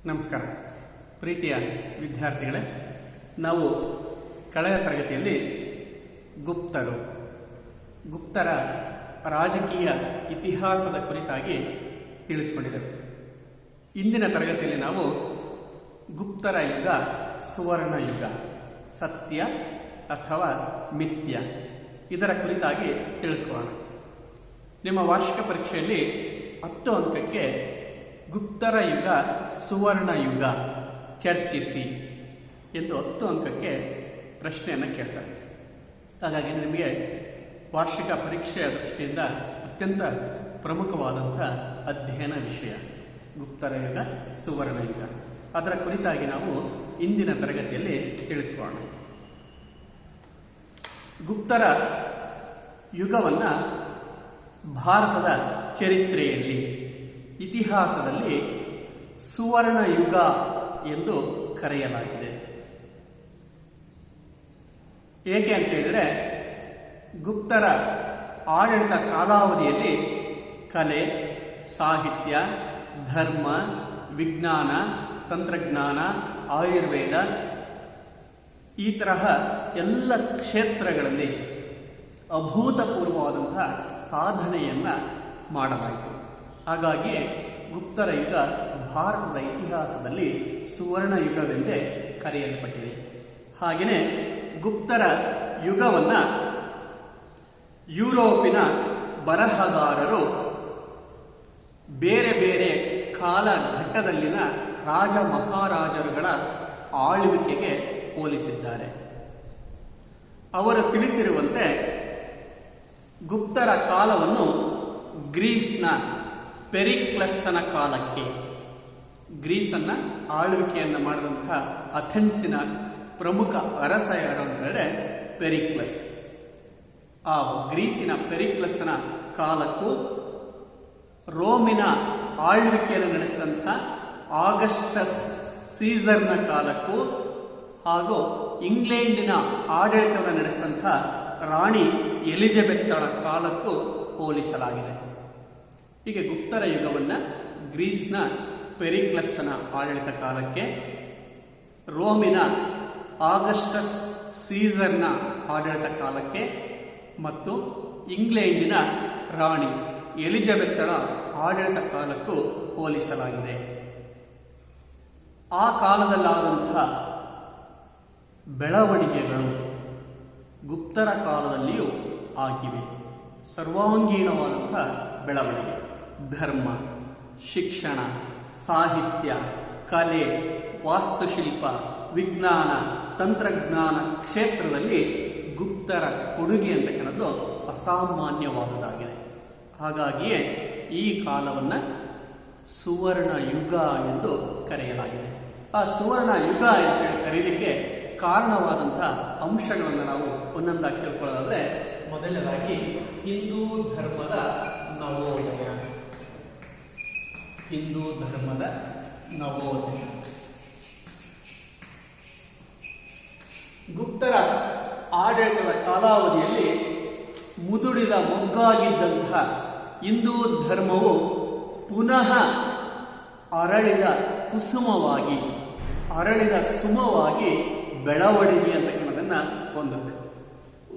ನಮಸ್ಕಾರ ಪ್ರೀತಿಯ ವಿದ್ಯಾರ್ಥಿಗಳೇ, ನಾವು ಕಳೆದ ತರಗತಿಯಲ್ಲಿ ಗುಪ್ತರ ರಾಜಕೀಯ ಇತಿಹಾಸದ ಕುರಿತಾಗಿ ತಿಳಿದುಕೊಂಡಿದ್ದೆವು. ಇಂದಿನ ತರಗತಿಯಲ್ಲಿ ನಾವು ಗುಪ್ತರ ಯುಗ, ಸುವರ್ಣ ಯುಗ, ಸತ್ಯ ಅಥವಾ ಮಿಥ್ಯ ಇದರ ಕುರಿತಾಗಿ ತಿಳಿದುಕೊಳ್ಳೋಣ. ನಿಮ್ಮ ವಾರ್ಷಿಕ ಪರೀಕ್ಷೆಯಲ್ಲಿ 10 ಅಂಕಕ್ಕೆ ಗುಪ್ತರ ಯುಗ, ಸುವರ್ಣ ಯುಗ ಚರ್ಚಿಸಿ ಎಂದು 10 ಅಂಕಕ್ಕೆ ಪ್ರಶ್ನೆಯನ್ನು ಕೇಳ್ತಾರೆ. ಹಾಗಾಗಿ ನಿಮಗೆ ವಾರ್ಷಿಕ ಪರೀಕ್ಷೆಯ ದೃಷ್ಟಿಯಿಂದ ಅತ್ಯಂತ ಪ್ರಮುಖವಾದಂಥ ಅಧ್ಯಯನ ವಿಷಯ ಗುಪ್ತರ ಯುಗ, ಸುವರ್ಣ ಯುಗ. ಅದರ ಕುರಿತಾಗಿ ನಾವು ಇಂದಿನ ತರಗತಿಯಲ್ಲಿ ತಿಳಿದುಕೊಳ್ಳೋಣ. ಗುಪ್ತರ ಯುಗವನ್ನು ಭಾರತದ ಚರಿತ್ರೆಯಲ್ಲಿ, ಇತಿಹಾಸದಲ್ಲಿ ಸುವರ್ಣ ಯುಗ ಎಂದು ಕರೆಯಲಾಗಿದೆ. ಏಕೆ ಅಂತ ಹೇಳಿದರೆ, ಗುಪ್ತರ ಆಡಳಿತ ಕಾಲಾವಧಿಯಲ್ಲಿ ಕಲೆ, ಸಾಹಿತ್ಯ, ಧರ್ಮ, ವಿಜ್ಞಾನ, ತಂತ್ರಜ್ಞಾನ, ಆಯುರ್ವೇದ ಈ ತರಹ ಎಲ್ಲ ಕ್ಷೇತ್ರಗಳಲ್ಲಿ ಅಭೂತಪೂರ್ವವಾದಂತಹ ಸಾಧನೆಯನ್ನು ಮಾಡಲಾಯಿತು. ಹಾಗಾಗಿ ಗುಪ್ತರ ಯುಗ ಭಾರತದ ಇತಿಹಾಸದಲ್ಲಿ ಸುವರ್ಣ ಯುಗವೆಂದೇ ಕರೆಯಲ್ಪಟ್ಟಿದೆ. ಹಾಗೆಯೇ ಗುಪ್ತರ ಯುಗವನ್ನು ಯುರೋಪಿನ ಬರಹಗಾರರು ಬೇರೆ ಬೇರೆ ಕಾಲಘಟ್ಟದಲ್ಲಿನ ರಾಜ ಮಹಾರಾಜರುಗಳ ಆಳ್ವಿಕೆಗೆ ಹೋಲಿಸಿದ್ದಾರೆ. ಅವರು ತಿಳಿಸಿರುವಂತೆ ಗುಪ್ತರ ಕಾಲವನ್ನು ಗ್ರೀಸ್ನ ಪೆರಿಕ್ಲಸ್ಸನ ಕಾಲಕ್ಕೆ, ಗ್ರೀಸನ್ನ ಆಳ್ವಿಕೆಯನ್ನು ಮಾಡಿದಂತಹ ಅಥೆನ್ಸಿನ ಪ್ರಮುಖ ಅರಸ ಯಾರು ಅಂತ ಹೇಳಿದ್ರೆ ಪೆರಿಕ್ಲಸ್. ಆ ಗ್ರೀಸಿನ ಪೆರಿಕ್ಲಸ್ಸನ ಕಾಲಕ್ಕೂ, ರೋಮಿನ ಆಳ್ವಿಕೆಯನ್ನು ನಡೆಸಿದಂತಹ ಆಗಸ್ಟಸ್ ಸೀಸರ್ನ ಕಾಲಕ್ಕೂ, ಹಾಗೂ ಇಂಗ್ಲೆಂಡಿನ ಆಡಳಿತವನ್ನು ನಡೆಸಿದಂತಹ ರಾಣಿ ಎಲಿಜಬೆತ್ಳ ಕಾಲಕ್ಕೂ ಹೋಲಿಸಲಾಗಿದೆ. ಹೀಗೆ ಗುಪ್ತರ ಯುಗವನ್ನು ಗ್ರೀಸ್ನ ಪೆರಿಕ್ಲಸ್ನ ಆಡಳಿತ ಕಾಲಕ್ಕೆ, ರೋಮಿನ ಆಗಸ್ಟಸ್ ಸೀಸರ್ನ ಆಡಳಿತ ಕಾಲಕ್ಕೆ ಮತ್ತು ಇಂಗ್ಲೆಂಡಿನ ರಾಣಿ ಎಲಿಜಬೆತ್ಳ ಆಡಳಿತ ಕಾಲಕ್ಕೂ ಹೋಲಿಸಲಾಗಿದೆ. ಆ ಕಾಲದಲ್ಲಾದಂತಹ ಬೆಳವಣಿಗೆಗಳು ಗುಪ್ತರ ಕಾಲದಲ್ಲಿಯೂ ಆಗಿವೆ. ಸರ್ವಾಂಗೀಣವಾದಂತಹ ಬೆಳವಣಿಗೆ, ಧರ್ಮ, ಶಿಕ್ಷಣ, ಸಾಹಿತ್ಯ, ಕಲೆ, ವಾಸ್ತುಶಿಲ್ಪ, ವಿಜ್ಞಾನ, ತಂತ್ರಜ್ಞಾನ ಕ್ಷೇತ್ರದಲ್ಲಿ ಗುಪ್ತರ ಕೊಡುಗೆ ಅಂತಕ್ಕಂಥದ್ದು ಅಸಾಮಾನ್ಯವಾದುದಾಗಿದೆ. ಹಾಗಾಗಿಯೇ ಈ ಕಾಲವನ್ನು ಸುವರ್ಣ ಯುಗ ಎಂದು ಕರೆಯಲಾಗಿದೆ. ಆ ಸುವರ್ಣ ಯುಗ ಅಂತೇಳಿ ಕರೆಯಲಿಕ್ಕೆ ಕಾರಣವಾದಂತಹ ಅಂಶಗಳನ್ನು ನಾವು ಒಂದೊಂದಾಗಿ ತಿಳ್ಕೊಳ್ಳೋದಾದ್ರೆ, ಮೊದಲನೇದಾಗಿ ಹಿಂದೂ ಧರ್ಮದ ನವೋದಯ. ಹಿಂದೂ ಧರ್ಮದ ನವೋದಯ. ಗುಪ್ತರ ಆಡಳಿತದ ಕಾಲಾವಧಿಯಲ್ಲಿ ಮುದುಡಿದ ಮೊಗ್ಗಾಗಿದ್ದಂತಹ ಹಿಂದೂ ಧರ್ಮವು ಪುನಃ ಅರಳಿದ ಕುಸುಮವಾಗಿ, ಅರಳಿದ ಸುಮವಾಗಿ ಬೆಳವಣಿಗೆ ಅಂತಕ್ಕಂಥದನ್ನು ಹೊಂದಿದೆ.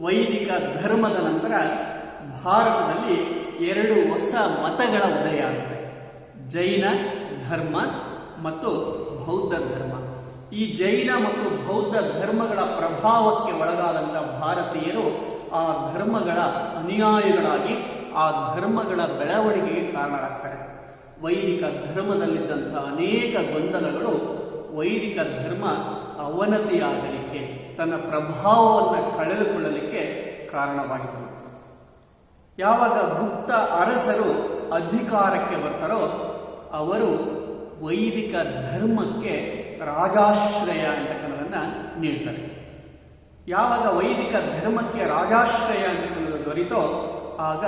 ವೈದಿಕ ಧರ್ಮದ ನಂತರ ಭಾರತದಲ್ಲಿ 2 ಹೊಸ ಮತಗಳ ಉದಯ ಆಗಿದೆ: ಜೈನ ಧರ್ಮ ಮತ್ತು ಬೌದ್ಧ ಧರ್ಮ. ಈ ಜೈನ ಮತ್ತು ಬೌದ್ಧ ಧರ್ಮಗಳ ಪ್ರಭಾವಕ್ಕೆ ಒಳಗಾದಂಥ ಭಾರತೀಯರು ಆ ಧರ್ಮಗಳ ಅನುಯಾಯಿಗಳಾಗಿ ಆ ಧರ್ಮಗಳ ಬೆಳವಣಿಗೆಗೆ ಕಾರಣರಾಗ್ತಾರೆ. ವೈದಿಕ ಧರ್ಮದಲ್ಲಿದ್ದಂಥ ಅನೇಕ ಗೊಂದಲಗಳು ವೈದಿಕ ಧರ್ಮ ಅವನತಿಯಾಗಲಿಕ್ಕೆ, ತನ್ನ ಪ್ರಭಾವವನ್ನು ಕಳೆದುಕೊಳ್ಳಲಿಕ್ಕೆ ಕಾರಣವಾಗಿತ್ತು. ಯಾವಾಗ ಗುಪ್ತ ಅರಸರು ಅಧಿಕಾರಕ್ಕೆ ಬರ್ತಾರೋ ಅವರು ವೈದಿಕ ಧರ್ಮಕ್ಕೆ ರಾಜಾಶ್ರಯ ಅಂತಕ್ಕಂಥದನ್ನು ನೀಡ್ತಾರೆ. ಯಾವಾಗ ವೈದಿಕ ಧರ್ಮಕ್ಕೆ ರಾಜಾಶ್ರಯ ಅಂತಕ್ಕಂಥದ್ದು ದೊರೀತೋ ಆಗ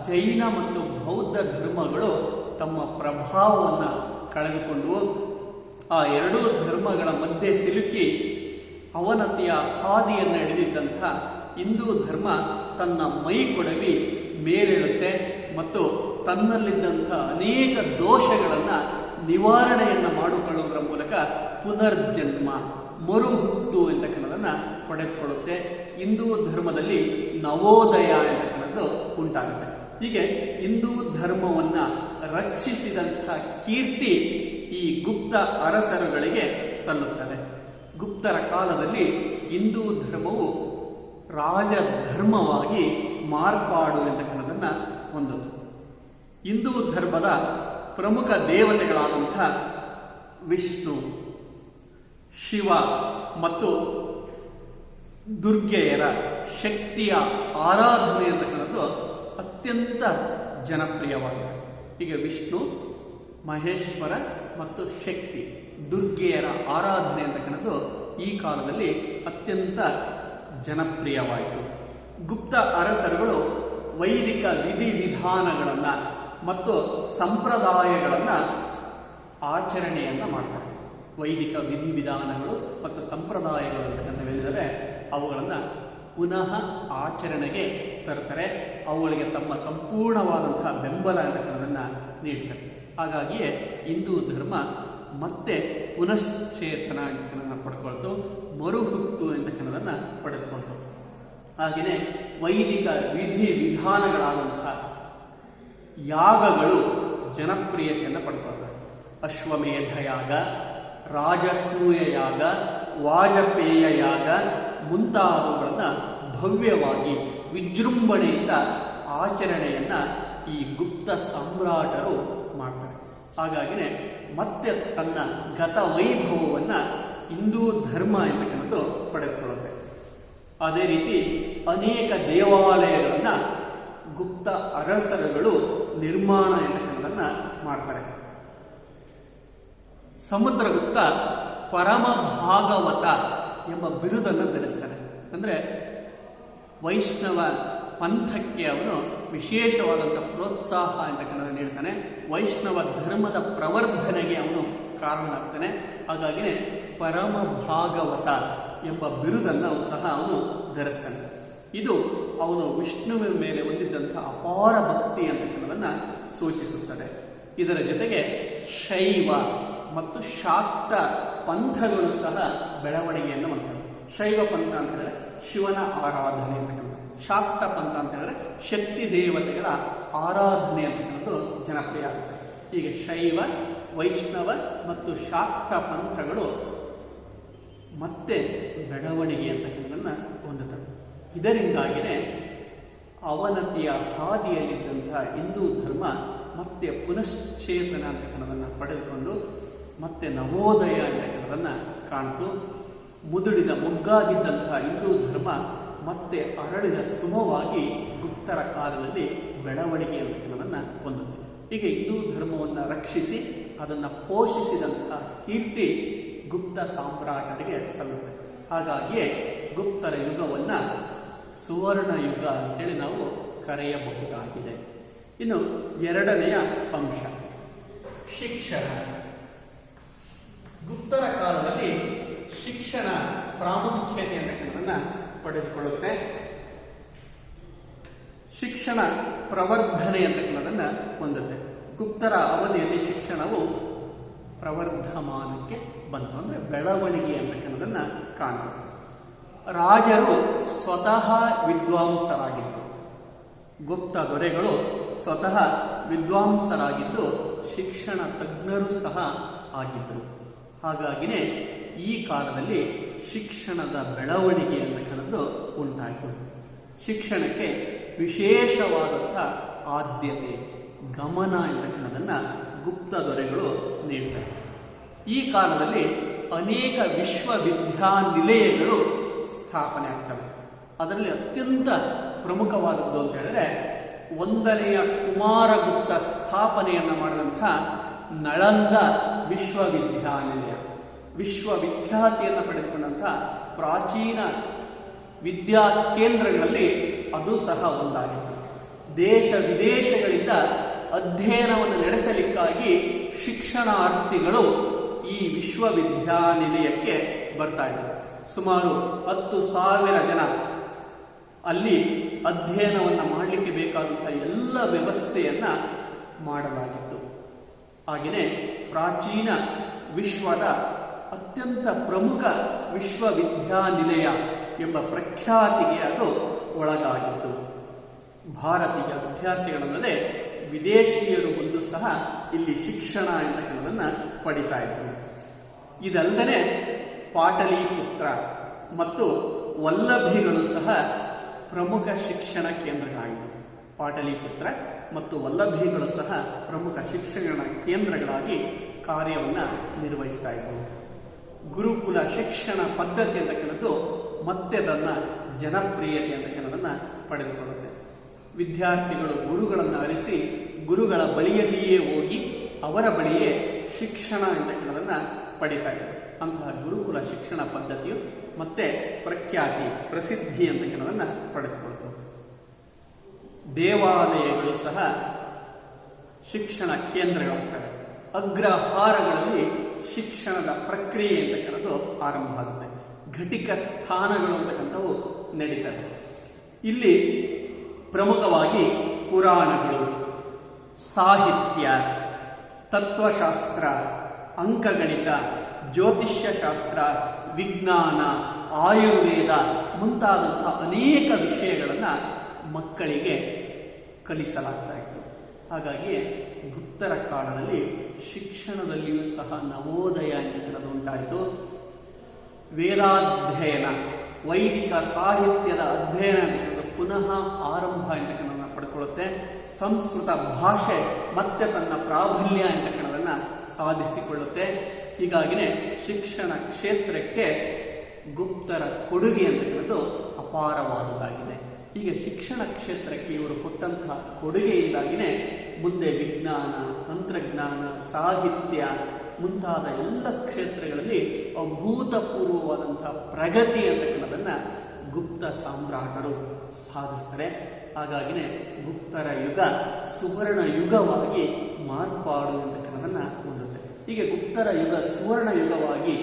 ಜೈನ ಮತ್ತು ಬೌದ್ಧ ಧರ್ಮಗಳು ತಮ್ಮ ಪ್ರಭಾವವನ್ನು ಕಳೆದುಕೊಂಡು ಆ 2 ಧರ್ಮಗಳ ಮಧ್ಯೆ ಸಿಲುಕಿ ಅವನತಿಯ ಹಾದಿಯನ್ನು ಹಿಡಿದಿದ್ದಂಥ ಹಿಂದೂ ಧರ್ಮ ತನ್ನ ಮೈ ಕೊಡವಿ ಮೇಲೇಳುತ್ತೆ ಮತ್ತು ತನ್ನಲ್ಲಿದ್ದಂಥ ಅನೇಕ ದೋಷಗಳನ್ನು ನಿವಾರಣೆಯನ್ನು ಮಾಡಿಕೊಳ್ಳುವುದರ ಮೂಲಕ ಪುನರ್ಜನ್ಮ ಮರುಹುಟ್ಟು ಎಂತಕ್ಕನ್ನೋದನ್ನ ಪಡೆದುಕೊಳ್ಳುತ್ತೆ. ಹಿಂದೂ ಧರ್ಮದಲ್ಲಿ ನವೋದಯ ಎಂತಕ್ಕನ್ನೋದು ಉಂಟಾಗುತ್ತೆ. ಹೀಗೆ ಹಿಂದೂ ಧರ್ಮವನ್ನ ರಕ್ಷಿಸಿದಂತಹ ಕೀರ್ತಿ ಈ ಗುಪ್ತ ಅರಸರುಗಳಿಗೆ ಸಲ್ಲುತ್ತದೆ. ಗುಪ್ತರ ಕಾಲದಲ್ಲಿ ಹಿಂದೂ ಧರ್ಮವು ರಾಜಧರ್ಮವಾಗಿ ಮಾರ್ಪಾಡು ಎಂತಕ್ಕನ್ನೋದನ್ನ ಹೊಂದಿತು. ಹಿಂದೂ ಧರ್ಮದ ಪ್ರಮುಖ ದೇವತೆಗಳಾದಂತಹ ವಿಷ್ಣು, ಶಿವ ಮತ್ತು ದುರ್ಗೆಯರ ಶಕ್ತಿಯ ಆರಾಧನೆ ಅಂತಕ್ಕಂಥದ್ದು ಅತ್ಯಂತ ಜನಪ್ರಿಯವಾಗಿದೆ. ಹೀಗೆ ವಿಷ್ಣು, ಮಹೇಶ್ವರ ಮತ್ತು ಶಕ್ತಿ, ದುರ್ಗೆಯರ ಆರಾಧನೆ ಅಂತಕ್ಕಂಥದ್ದು ಈ ಕಾಲದಲ್ಲಿ ಅತ್ಯಂತ ಜನಪ್ರಿಯವಾಯಿತು. ಗುಪ್ತ ಅರಸರುಗಳು ವೈದಿಕ ವಿಧಿವಿಧಾನಗಳನ್ನು ಮತ್ತು ಸಂಪ್ರದಾಯಗಳನ್ನು ಆಚರಣೆಯನ್ನ ಮಾಡ್ತಾರೆ. ವೈದಿಕ ವಿಧಿವಿಧಾನಗಳು ಮತ್ತು ಸಂಪ್ರದಾಯಗಳು ಅಂತಕ್ಕಂಥವೇನಿದ್ದಾರೆ ಅವುಗಳನ್ನು ಪುನಃ ಆಚರಣೆಗೆ ತರ್ತಾರೆ. ಅವುಗಳಿಗೆ ತಮ್ಮ ಸಂಪೂರ್ಣವಾದಂತಹ ಬೆಂಬಲ ಅಂತಕ್ಕಂಥದನ್ನು ನೀಡ್ತಾರೆ. ಹಾಗಾಗಿಯೇ ಹಿಂದೂ ಧರ್ಮ ಮತ್ತೆ ಪುನಶ್ಚೇತನ ಅಂತಕ್ಕಂಥದನ್ನು ಪಡ್ಕೊಳ್ತು, ಮರುಹುಟ್ಟು ಅಂತಕ್ಕಂಥದನ್ನು ಪಡೆದುಕೊಳ್ತು. ಹಾಗೆಯೇ ವೈದಿಕ ವಿಧಿವಿಧಾನಗಳಾದಂತಹ ಯಾಗಗಳು ಜನಪ್ರಿಯತೆಯನ್ನು ಪಡ್ಕೊಳ್ತಾರೆ. ಅಶ್ವಮೇಧ ಯಾಗ, ರಾಜಸೂಯ ಯಾಗ, ವಾಜಪೇಯ ಯಾಗ ಮುಂತಾದವುಗಳನ್ನು ಭವ್ಯವಾಗಿ ವಿಜೃಂಭಣೆಯಿಂದ ಆಚರಣೆಯನ್ನ ಈ ಗುಪ್ತ ಸಾಮ್ರಾಟರು ಮಾಡ್ತಾರೆ. ಹಾಗಾಗಿನೇ ಮತ್ತೆ ತನ್ನ ಗತ ವೈಭವವನ್ನ ಹಿಂದೂ ಧರ್ಮ ಎಂತಕ್ಕಂಥದ್ದು ಪಡೆದುಕೊಳ್ಳುತ್ತೆ. ಅದೇ ರೀತಿ ಅನೇಕ ದೇವಾಲಯಗಳನ್ನ ಗುಪ್ತ ಅರಸರುಗಳು ನಿರ್ಮಾಣ ಎಂತಕ್ಕಂಥದನ್ನ ಮಾಡ್ತಾರೆ. ಸಮುದ್ರಗುಪ್ತ ಪರಮ ಭಾಗವತ ಎಂಬ ಬಿರುದನ್ನು ಧರಿಸ್ತಾನೆ. ಅಂದ್ರೆ ವೈಷ್ಣವ ಪಂಥಕ್ಕೆ ಅವನು ವಿಶೇಷವಾದಂತಹ ಪ್ರೋತ್ಸಾಹ ಅಂತಕ್ಕಂಥದ್ದು ನೀಡ್ತಾನೆ. ವೈಷ್ಣವ ಧರ್ಮದ ಪ್ರವರ್ಧನೆಗೆ ಅವನು ಕಾರಣನಾಗ್ತಾನೆ. ಹಾಗಾಗಿನೇ ಪರಮ ಭಾಗವತ ಎಂಬ ಬಿರುದನ್ನು ಸಹ ಅವನು ಧರಿಸ್ತಾನೆ. ಇದು ಅವನು ವಿಷ್ಣುವಿನ ಮೇಲೆ ಹೊಂದಿದ್ದಂತಹ ಅಪಾರ ಭಕ್ತಿ ಅಂತಕ್ಕಂಥದನ್ನ ಸೂಚಿಸುತ್ತದೆ. ಇದರ ಜೊತೆಗೆ ಶೈವ ಮತ್ತು ಶಾಕ್ತ ಪಂಥಗಳು ಸಹ ಬೆಳವಣಿಗೆಯನ್ನು ಹೊಂದಿವೆ. ಶೈವ ಪಂಥ ಅಂತ ಹೇಳಿದ್ರೆ ಶಿವನ ಆರಾಧನೆ ಅಂತಕ್ಕಂಥ, ಶಾಕ್ತ ಪಂಥ ಅಂತ ಹೇಳಿದ್ರೆ ಶಕ್ತಿ ದೇವತೆಗಳ ಆರಾಧನೆ ಅಂತಕ್ಕಂಥದ್ದು ಜನಪ್ರಿಯ ಆಗುತ್ತೆ. ಹೀಗೆ ಶೈವ, ವೈಷ್ಣವ ಮತ್ತು ಶಾಕ್ತ ಪಂಥಗಳು ಮತ್ತೆ ಬೆಳವಣಿಗೆ ಅಂತಕ್ಕಂಥದನ್ನ ಹೊಂದುತ್ತವೆ. ಇದರಿಂದಾಗಿಯೇ ಅವನತಿಯ ಹಾದಿಯಲ್ಲಿದ್ದಂತಹ ಹಿಂದೂ ಧರ್ಮ ಮತ್ತೆ ಪುನಶ್ಚೇತನ ಅಂತಕ್ಕಂಥದನ್ನು ಪಡೆದುಕೊಂಡು ಮತ್ತೆ ನವೋದಯ ಅಂತಕ್ಕಂಥದನ್ನು ಕಾಣ್ತು. ಮುದುಡಿದ ಮೊಗ್ಗಾಗಿದ್ದಂತಹ ಹಿಂದೂ ಧರ್ಮ ಮತ್ತೆ ಅರಳಿದ ಸುಮವಾಗಿ ಗುಪ್ತರ ಕಾಲದಲ್ಲಿ ಬೆಳವಣಿಗೆ ಅಂತಕ್ಕಂಥದನ್ನು ಹೊಂದಿತು. ಹೀಗೆ ಹಿಂದೂ ಧರ್ಮವನ್ನು ರಕ್ಷಿಸಿ ಅದನ್ನು ಪೋಷಿಸಿದಂತಹ ಕೀರ್ತಿ ಗುಪ್ತ ಸಾಮ್ರಾಟರಿಗೆ ಸಲ್ಲುತ್ತದೆ. ಹಾಗಾಗಿಯೇ ಗುಪ್ತರ ಯುಗವನ್ನು ಸುವರ್ಣ ಯುಗ ಅಂತೇಳಿ ನಾವು ಕರೆಯಬಹುದಾಗಿದೆ. ಇನ್ನು ಎರಡನೆಯ ಅಂಶ ಶಿಕ್ಷಣ. ಗುಪ್ತರ ಕಾಲದಲ್ಲಿ ಶಿಕ್ಷಣ ಪ್ರಾಮುಖ್ಯತೆ ಅಂತಕ್ಕಂಥದನ್ನ ಪಡೆದುಕೊಳ್ಳುತ್ತೆ. ಶಿಕ್ಷಣ ಪ್ರವರ್ಧನೆ ಅಂತಕ್ಕಂಥದನ್ನ ಹೊಂದುತ್ತೆ. ಗುಪ್ತರ ಅವಧಿಯಲ್ಲಿ ಶಿಕ್ಷಣವು ಪ್ರವರ್ಧಮಾನಕ್ಕೆ ಬಂತು, ಅಂದ್ರೆ ಬೆಳವಣಿಗೆ ಅಂತಕ್ಕಂಥದನ್ನ ಕಾಣ್ತದೆ. ರಾಜರು ಸ್ವತಃ ವಿದ್ವಾಂಸರಾಗಿದ್ದರು. ಗುಪ್ತ ದೊರೆಗಳು ಸ್ವತಃ ವಿದ್ವಾಂಸರಾಗಿದ್ದು ಶಿಕ್ಷಣ ತಜ್ಞರು ಸಹ ಆಗಿದ್ದರು. ಹಾಗಾಗಿನೇ ಈ ಕಾಲದಲ್ಲಿ ಶಿಕ್ಷಣದ ಬೆಳವಣಿಗೆ ಅಂತಕ್ಕಂಥದ್ದು ಉಂಟಾಯಿತು. ಶಿಕ್ಷಣಕ್ಕೆ ವಿಶೇಷವಾದಂಥ ಆದ್ಯತೆ, ಗಮನ ಅಂತಕ್ಕಂಥದನ್ನ ಗುಪ್ತ ದೊರೆಗಳು ನೀಡ್ತಾರೆ. ಈ ಕಾಲದಲ್ಲಿ ಅನೇಕ ವಿಶ್ವವಿದ್ಯಾನಿಲಯಗಳು ಸ್ಥಾಪನೆ ಆಗ್ತವೆ. ಅದರಲ್ಲಿ ಅತ್ಯಂತ ಪ್ರಮುಖವಾದದ್ದು ಅಂತ ಹೇಳಿದ್ರೆ 1ನೆಯ ಕುಮಾರಗುಪ್ತ ಸ್ಥಾಪನೆಯನ್ನು ಮಾಡಿದಂತಹ ನಳಂದ ವಿಶ್ವವಿದ್ಯಾನಿಲಯ. ವಿಶ್ವವಿಖ್ಯಾತಿಯನ್ನು ಪಡೆದುಕೊಂಡಂತಹ ಪ್ರಾಚೀನ ವಿದ್ಯಾ ಕೇಂದ್ರಗಳಲ್ಲಿ ಅದು ಸಹ ಒಂದಾಗಿತ್ತು. ದೇಶ ವಿದೇಶಗಳಿಂದ ಅಧ್ಯಯನವನ್ನು ನಡೆಸಲಿಕ್ಕಾಗಿ ಶಿಕ್ಷಣಾರ್ಥಿಗಳು ಈ ವಿಶ್ವವಿದ್ಯಾನಿಲಯಕ್ಕೆ ಬರ್ತಾ ಇದ್ದಾರೆ. ಸುಮಾರು 10,000 ಜನ ಅಲ್ಲಿ ಅಧ್ಯಯನವನ್ನು ಮಾಡಲಿಕ್ಕೆ ಬೇಕಾದಂತಹ ಎಲ್ಲ ವ್ಯವಸ್ಥೆಯನ್ನ ಮಾಡಲಾಗಿತ್ತು. ಹಾಗೆಯೇ ಪ್ರಾಚೀನ ವಿಶ್ವದ ಅತ್ಯಂತ ಪ್ರಮುಖ ವಿಶ್ವವಿದ್ಯಾನಿಲಯ ಎಂಬ ಪ್ರಖ್ಯಾತಿಗೆ ಅದು ಒಳಗಾಗಿತ್ತು. ಭಾರತೀಯ ವಿದ್ಯಾರ್ಥಿಗಳಲ್ಲದೆ ವಿದೇಶಿಯರು ಬಂದು ಸಹ ಇಲ್ಲಿ ಶಿಕ್ಷಣ ಎಂತಕ್ಕಂಥದನ್ನು ಪಡಿತಾ ಇದ್ರು. ಇದಲ್ಲದೆ ಪಾಟಲಿಪುತ್ರ ಮತ್ತು ವಲ್ಲಭಿಗಳು ಸಹ ಪ್ರಮುಖ ಶಿಕ್ಷಣ ಕೇಂದ್ರಗಳಾಗಿವೆ. ಪಾಟಲಿಪುತ್ರ ಮತ್ತು ವಲ್ಲಭಿಗಳು ಸಹ ಪ್ರಮುಖ ಶಿಕ್ಷಣ ಕೇಂದ್ರಗಳಾಗಿ ಕಾರ್ಯವನ್ನು ನಿರ್ವಹಿಸ್ತಾ ಇದ್ದವು. ಗುರುಕುಲ ಶಿಕ್ಷಣ ಪದ್ಧತಿ ಅಂತಕ್ಕಂಥದ್ದು ಮತ್ತೆ ತನ್ನ ಜನಪ್ರಿಯತೆ ಅಂತಕ್ಕಂಥದನ್ನು ಪಡೆದುಕೊಳ್ಳುತ್ತೆ. ವಿದ್ಯಾರ್ಥಿಗಳು ಗುರುಗಳನ್ನು ಅರಿಸಿ ಗುರುಗಳ ಬಳಿಯಲ್ಲಿಯೇ ಹೋಗಿ ಅವರ ಬಳಿಯೇ ಶಿಕ್ಷಣ ಅಂತಕ್ಕಂಥದನ್ನು ಪಡಿತಾ ಇದ್ದಾರೆ. ಅಂತಹ ಗುರುಕುಲ ಶಿಕ್ಷಣ ಪದ್ಧತಿಯು ಮತ್ತೆ ಪ್ರಖ್ಯಾತಿ ಪ್ರಸಿದ್ಧಿ ಅಂತಕ್ಕಂಥದನ್ನು ಪಡೆದುಕೊಳ್ತು. ದೇವಾಲಯಗಳು ಸಹ ಶಿಕ್ಷಣ ಕೇಂದ್ರಗಳಾಗ್ತವೆ. ಅಗ್ರಹಾರಗಳಲ್ಲಿ ಶಿಕ್ಷಣದ ಪ್ರಕ್ರಿಯೆ ಅಂತಕ್ಕಂಥದ್ದು ಆರಂಭ ಆಗುತ್ತೆ. ಘಟಿಕ ಸ್ಥಾನಗಳು ಅಂತಕ್ಕಂಥವು ನಡೀತವೆ. ಇಲ್ಲಿ ಪ್ರಮುಖವಾಗಿ ಪುರಾಣಗಳು, ಸಾಹಿತ್ಯ, ತತ್ವಶಾಸ್ತ್ರ, ಅಂಕಗಣಿತ, ಜ್ಯೋತಿಷ್ಯ ಶಾಸ್ತ್ರ, ವಿಜ್ಞಾನ, ಆಯುರ್ವೇದ ಮುಂತಾದಂತಹ ಅನೇಕ ವಿಷಯಗಳನ್ನು ಮಕ್ಕಳಿಗೆ ಕಲಿಸಲಾಗ್ತಾ ಇತ್ತು. ಹಾಗಾಗಿ ಗುಪ್ತರ ಕಾಲದಲ್ಲಿ ಶಿಕ್ಷಣದಲ್ಲಿಯೂ ಸಹ ನವೋದಯ ಅಂತಕ್ಕಂಥದ್ದು ಉಂಟಾಯಿತು. ವೇದಾಧ್ಯಯನ, ವೈದಿಕ ಸಾಹಿತ್ಯದ ಅಧ್ಯಯನ ಅಂತಕ್ಕಂಥದ್ದು ಪುನಃ ಆರಂಭ ಅಂತಕ್ಕಂಥದ್ದನ್ನು ಪಡ್ಕೊಳ್ಳುತ್ತೆ. ಸಂಸ್ಕೃತ ಭಾಷೆ ಮತ್ತೆ ತನ್ನ ಪ್ರಾಬಲ್ಯ ಅಂತಕ್ಕಂಥದ್ದನ್ನು ಸಾಧಿಸಿಕೊಳ್ಳುತ್ತೆ. ಹೀಗಾಗಿನೇ ಶಿಕ್ಷಣ ಕ್ಷೇತ್ರಕ್ಕೆ ಗುಪ್ತರ ಕೊಡುಗೆ ಅಂತಕ್ಕಂಥದ್ದು ಅಪಾರವಾದುದಾಗಿದೆ. ಹೀಗೆ ಶಿಕ್ಷಣ ಕ್ಷೇತ್ರಕ್ಕೆ ಇವರು ಕೊಟ್ಟಂತಹ ಕೊಡುಗೆಯಿಂದಾಗಿನೇ ಮುಂದೆ ವಿಜ್ಞಾನ, ತಂತ್ರಜ್ಞಾನ, ಸಾಹಿತ್ಯ ಮುಂತಾದ ಎಲ್ಲ ಕ್ಷೇತ್ರಗಳಲ್ಲಿ ಅಭೂತಪೂರ್ವವಾದಂತಹ ಪ್ರಗತಿ ಅಂತಕ್ಕಂಥದನ್ನು ಗುಪ್ತ ಸಾಮ್ರಾಟರು ಸಾಧಿಸ್ತಾರೆ. ಹಾಗಾಗಿನೇ ಗುಪ್ತರ ಯುಗ ಸುವರ್ಣ ಯುಗವಾಗಿ ಮಾರ್ಪಾಡು ಅಂತಕ್ಕಂಥದನ್ನು ಹೊಂದುತ್ತೆ. ಹೀಗೆ ಗುಪ್ತರ ಯುಗ ಸುವರ್ಣ ಯುಗವಾಗಿ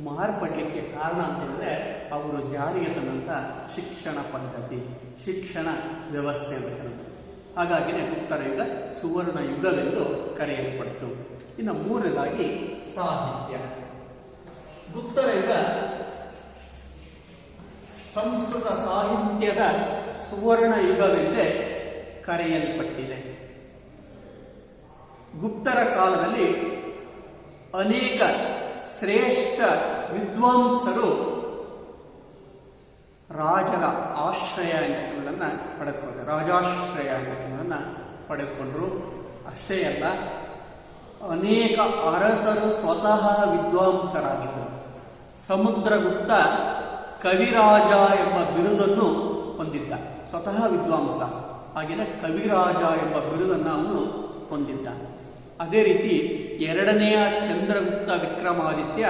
ಮಾರ್ಪಡಲಿಕ್ಕೆ ಕಾರಣ ಅಂತ ಹೇಳಿದ್ರೆ ಅವರು ಜಾರಿಗೆ ತಂದಂಥ ಶಿಕ್ಷಣ ಪದ್ಧತಿ, ಶಿಕ್ಷಣ ವ್ಯವಸ್ಥೆ ಅಂತಕ್ಕಂಥದ್ದು. ಹಾಗಾಗಿನೇ ಗುಪ್ತರ ಯುಗ ಸುವರ್ಣ ಯುಗವೆಂದು ಕರೆಯಲ್ಪಡ್ತು. ಇನ್ನು ಮೂರನೇದಾಗಿ ಸಾಹಿತ್ಯ. ಗುಪ್ತರ ಯುಗ ಸಂಸ್ಕೃತ ಸಾಹಿತ್ಯದ ಸುವರ್ಣ ಯುಗವೆಂದೇ ಕರೆಯಲ್ಪಟ್ಟಿದೆ. ಗುಪ್ತರ ಕಾಲದಲ್ಲಿ ಅನೇಕ ಶ್ರೇಷ್ಠ ವಿದ್ವಾಂಸರು ರಾಜರ ಆಶ್ರಯ ಅಂತಕ್ಕಂಥದನ್ನು ಪಡೆದುಕೊಂಡರು, ರಾಜಾಶ್ರಯ ಅಂತಕ್ಕಂಥದನ್ನು ಪಡೆದುಕೊಂಡರು. ಅಷ್ಟೇ ಅಲ್ಲ, ಅನೇಕ ಅರಸರು ಸ್ವತಃ ವಿದ್ವಾಂಸರಾಗಿದ್ದರು. ಸಮುದ್ರಗುಪ್ತ ಕವಿರಾಜ ಎಂಬ ಬಿರುದನ್ನು ಹೊಂದಿದ್ದ, ಸ್ವತಃ ವಿದ್ವಾಂಸ. ಹಾಗೆಯೇ ಕವಿರಾಜ ಎಂಬ ಬಿರುದನ್ನು ಅವನು ಹೊಂದಿದ್ದ. ಅದೇ ರೀತಿ ಎರಡನೆಯ ಚಂದ್ರಗುಪ್ತ ವಿಕ್ರಮಾದಿತ್ಯ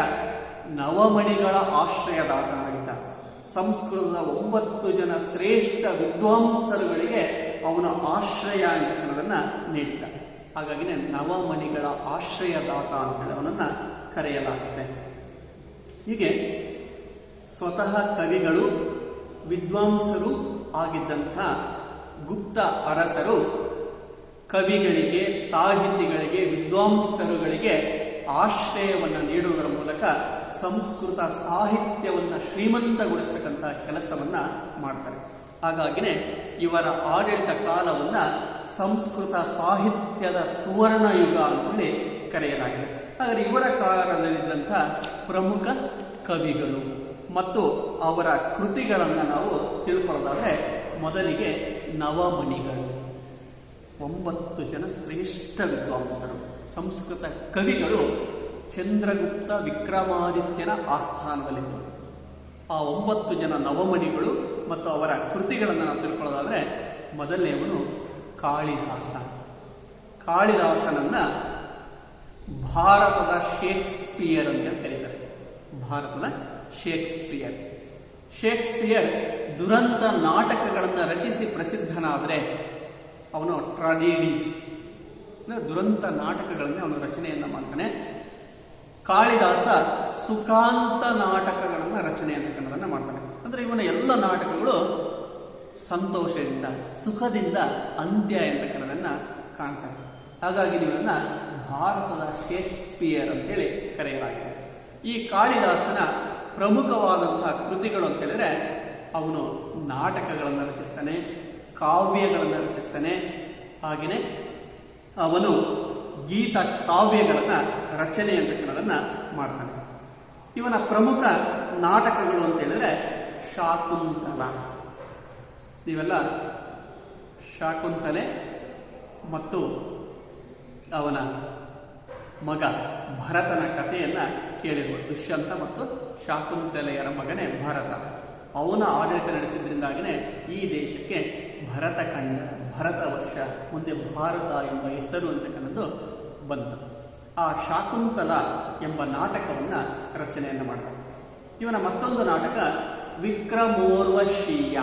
ನವಮಣಿಗಳ ಆಶ್ರಯದಾತನಾಗಿದ್ದ. ಸಂಸ್ಕೃತದ 9 ಜನ ಶ್ರೇಷ್ಠ ವಿದ್ವಾಂಸರುಗಳಿಗೆ ಅವನ ಆಶ್ರಯ ಅಂತಕ್ಕನ್ನೋದನ್ನ ನೀಡಿದ್ದ. ಹಾಗಾಗಿನೇ ನವಮಣಿಗಳ ಆಶ್ರಯದಾತ ಅಂತ ಅವನನ್ನ ಕರೆಯಲಾಗುತ್ತೆ. ಹೀಗೆ ಸ್ವತಃ ಕವಿಗಳು ವಿದ್ವಾಂಸರು ಆಗಿದ್ದಂತಹ ಗುಪ್ತ ಅರಸರು ಕವಿಗಳಿಗೆ, ಸಾಹಿತಿಗಳಿಗೆ, ವಿದ್ವಾಂಸರುಗಳಿಗೆ ಆಶ್ರಯವನ್ನು ನೀಡುವುದರ ಮೂಲಕ ಸಂಸ್ಕೃತ ಸಾಹಿತ್ಯವನ್ನು ಶ್ರೀಮಂತಗೊಳಿಸತಕ್ಕಂತಹ ಕೆಲಸವನ್ನ ಮಾಡ್ತಾರೆ. ಹಾಗಾಗಿನೇ ಇವರ ಆಡಳಿತ ಕಾಲವನ್ನ ಸಂಸ್ಕೃತ ಸಾಹಿತ್ಯದ ಸುವರ್ಣ ಯುಗ ಅಂತೇಳಿ ಕರೆಯಲಾಗಿದೆ. ಹಾಗಾದರೆ ಇವರ ಕಾಲದಲ್ಲಿದ್ದಂತಹ ಪ್ರಮುಖ ಕವಿಗಳು ಮತ್ತು ಅವರ ಕೃತಿಗಳನ್ನು ನಾವು ತಿಳ್ಕೊಳ್ಳೋದಾದ್ರೆ ಮೊದಲಿಗೆ ನವಮಣಿಗಳು. 9 ಜನ ಶ್ರೇಷ್ಠ ವಿದ್ವಾಂಸರು ಸಂಸ್ಕೃತ ಕವಿಗಳು ಚಂದ್ರಗುಪ್ತ ವಿಕ್ರಮಾದಿತ್ಯನ ಆಸ್ಥಾನದಲ್ಲಿದ್ದರು. ಆ 9 ಜನ ನವಮಣಿಗಳು ಮತ್ತು ಅವರ ಕೃತಿಗಳನ್ನು ನಾವು ತಿಳ್ಕೊಳ್ಳೋದಾದ್ರೆ ಮೊದಲನೆಯವನು ಕಾಳಿದಾಸ. ಕಾಳಿದಾಸನನ್ನ ಭಾರತದ ಶೇಕ್ಸ್ಪಿಯರ್ ಅಂತ ಕರೀತಾರೆ. ಭಾರತದ ಶೇಕ್ಸ್ಪಿಯರ್. ಶೇಕ್ಸ್ಪಿಯರ್ ದುರಂತ ನಾಟಕಗಳನ್ನು ರಚಿಸಿ ಪ್ರಸಿದ್ಧನಾದರೆ ಅವನು ಟ್ರಾಜಿಡೀಸ್, ದುರಂತ ನಾಟಕಗಳನ್ನೇ ಅವನು ರಚನೆಯನ್ನ ಮಾಡ್ತಾನೆ. ಕಾಳಿದಾಸ ಸುಖಾಂತ ನಾಟಕಗಳನ್ನು ರಚನೆ ಅಂತಕ್ಕನ್ನೋದನ್ನ ಮಾಡ್ತಾನೆ. ಅಂದ್ರೆ ಇವನ ಎಲ್ಲ ನಾಟಕಗಳು ಸಂತೋಷದಿಂದ, ಸುಖದಿಂದ ಅಂತ್ಯ ಅಂತಕ್ಕನ್ನೋದನ್ನ ಕಾಣ್ತಾನೆ. ಹಾಗಾಗಿ ಇವನನ್ನ ಭಾರತದ ಶೇಕ್ಸ್ಪಿಯರ್ ಅಂತೇಳಿ ಕರೆಯಲಾಗಿದೆ. ಈ ಕಾಳಿದಾಸನ ಪ್ರಮುಖವಾದಂತಹ ಕೃತಿಗಳು ಅಂತ ಹೇಳಿದ್ರೆ ಅವನು ನಾಟಕಗಳನ್ನು ರಚಿಸ್ತಾನೆ, ಕಾವ್ಯಗಳನ್ನು ರಚಿಸ್ತಾನೆ, ಹಾಗೆಯೇ ಅವನು ಗೀತ ಕಾವ್ಯಗಳನ್ನ ರಚನೆ ಅಂತಕ್ಕನ್ನೋದನ್ನ ಮಾಡ್ತಾನೆ. ಇವನ ಪ್ರಮುಖ ನಾಟಕಗಳು ಅಂತ ಹೇಳಿದ್ರೆ ಶಾಕುಂತಲ. ನೀವೆಲ್ಲ ಶಾಕುಂತಲೆ ಮತ್ತು ಅವನ ಮಗ ಭರತನ ಕಥೆಯನ್ನ ಕೇಳಿರ್ಬೋದು. ದುಷ್ಯಂತ ಮತ್ತು ಶಾಕುಂತಲೆಯರ ಮಗನೇ ಭರತ. ಅವನ ಆಡಳಿತ ನಡೆಸಿದ್ರಿಂದಾಗಿನೇ ಈ ದೇಶಕ್ಕೆ ಭರತಖಂಡ, ಭರತ ವರ್ಷ, ಮುಂದೆ ಭಾರತ ಎಂಬ ಹೆಸರು ಅಂತಕ್ಕನ್ನೋದು ಬಂತು. ಆ ಶಾಕುಂತಲ ಎಂಬ ನಾಟಕವನ್ನ ರಚನೆಯನ್ನು ಮಾಡಿದ. ಇವನ ಮತ್ತೊಂದು ನಾಟಕ ವಿಕ್ರಮೋರ್ವಶೀಯ.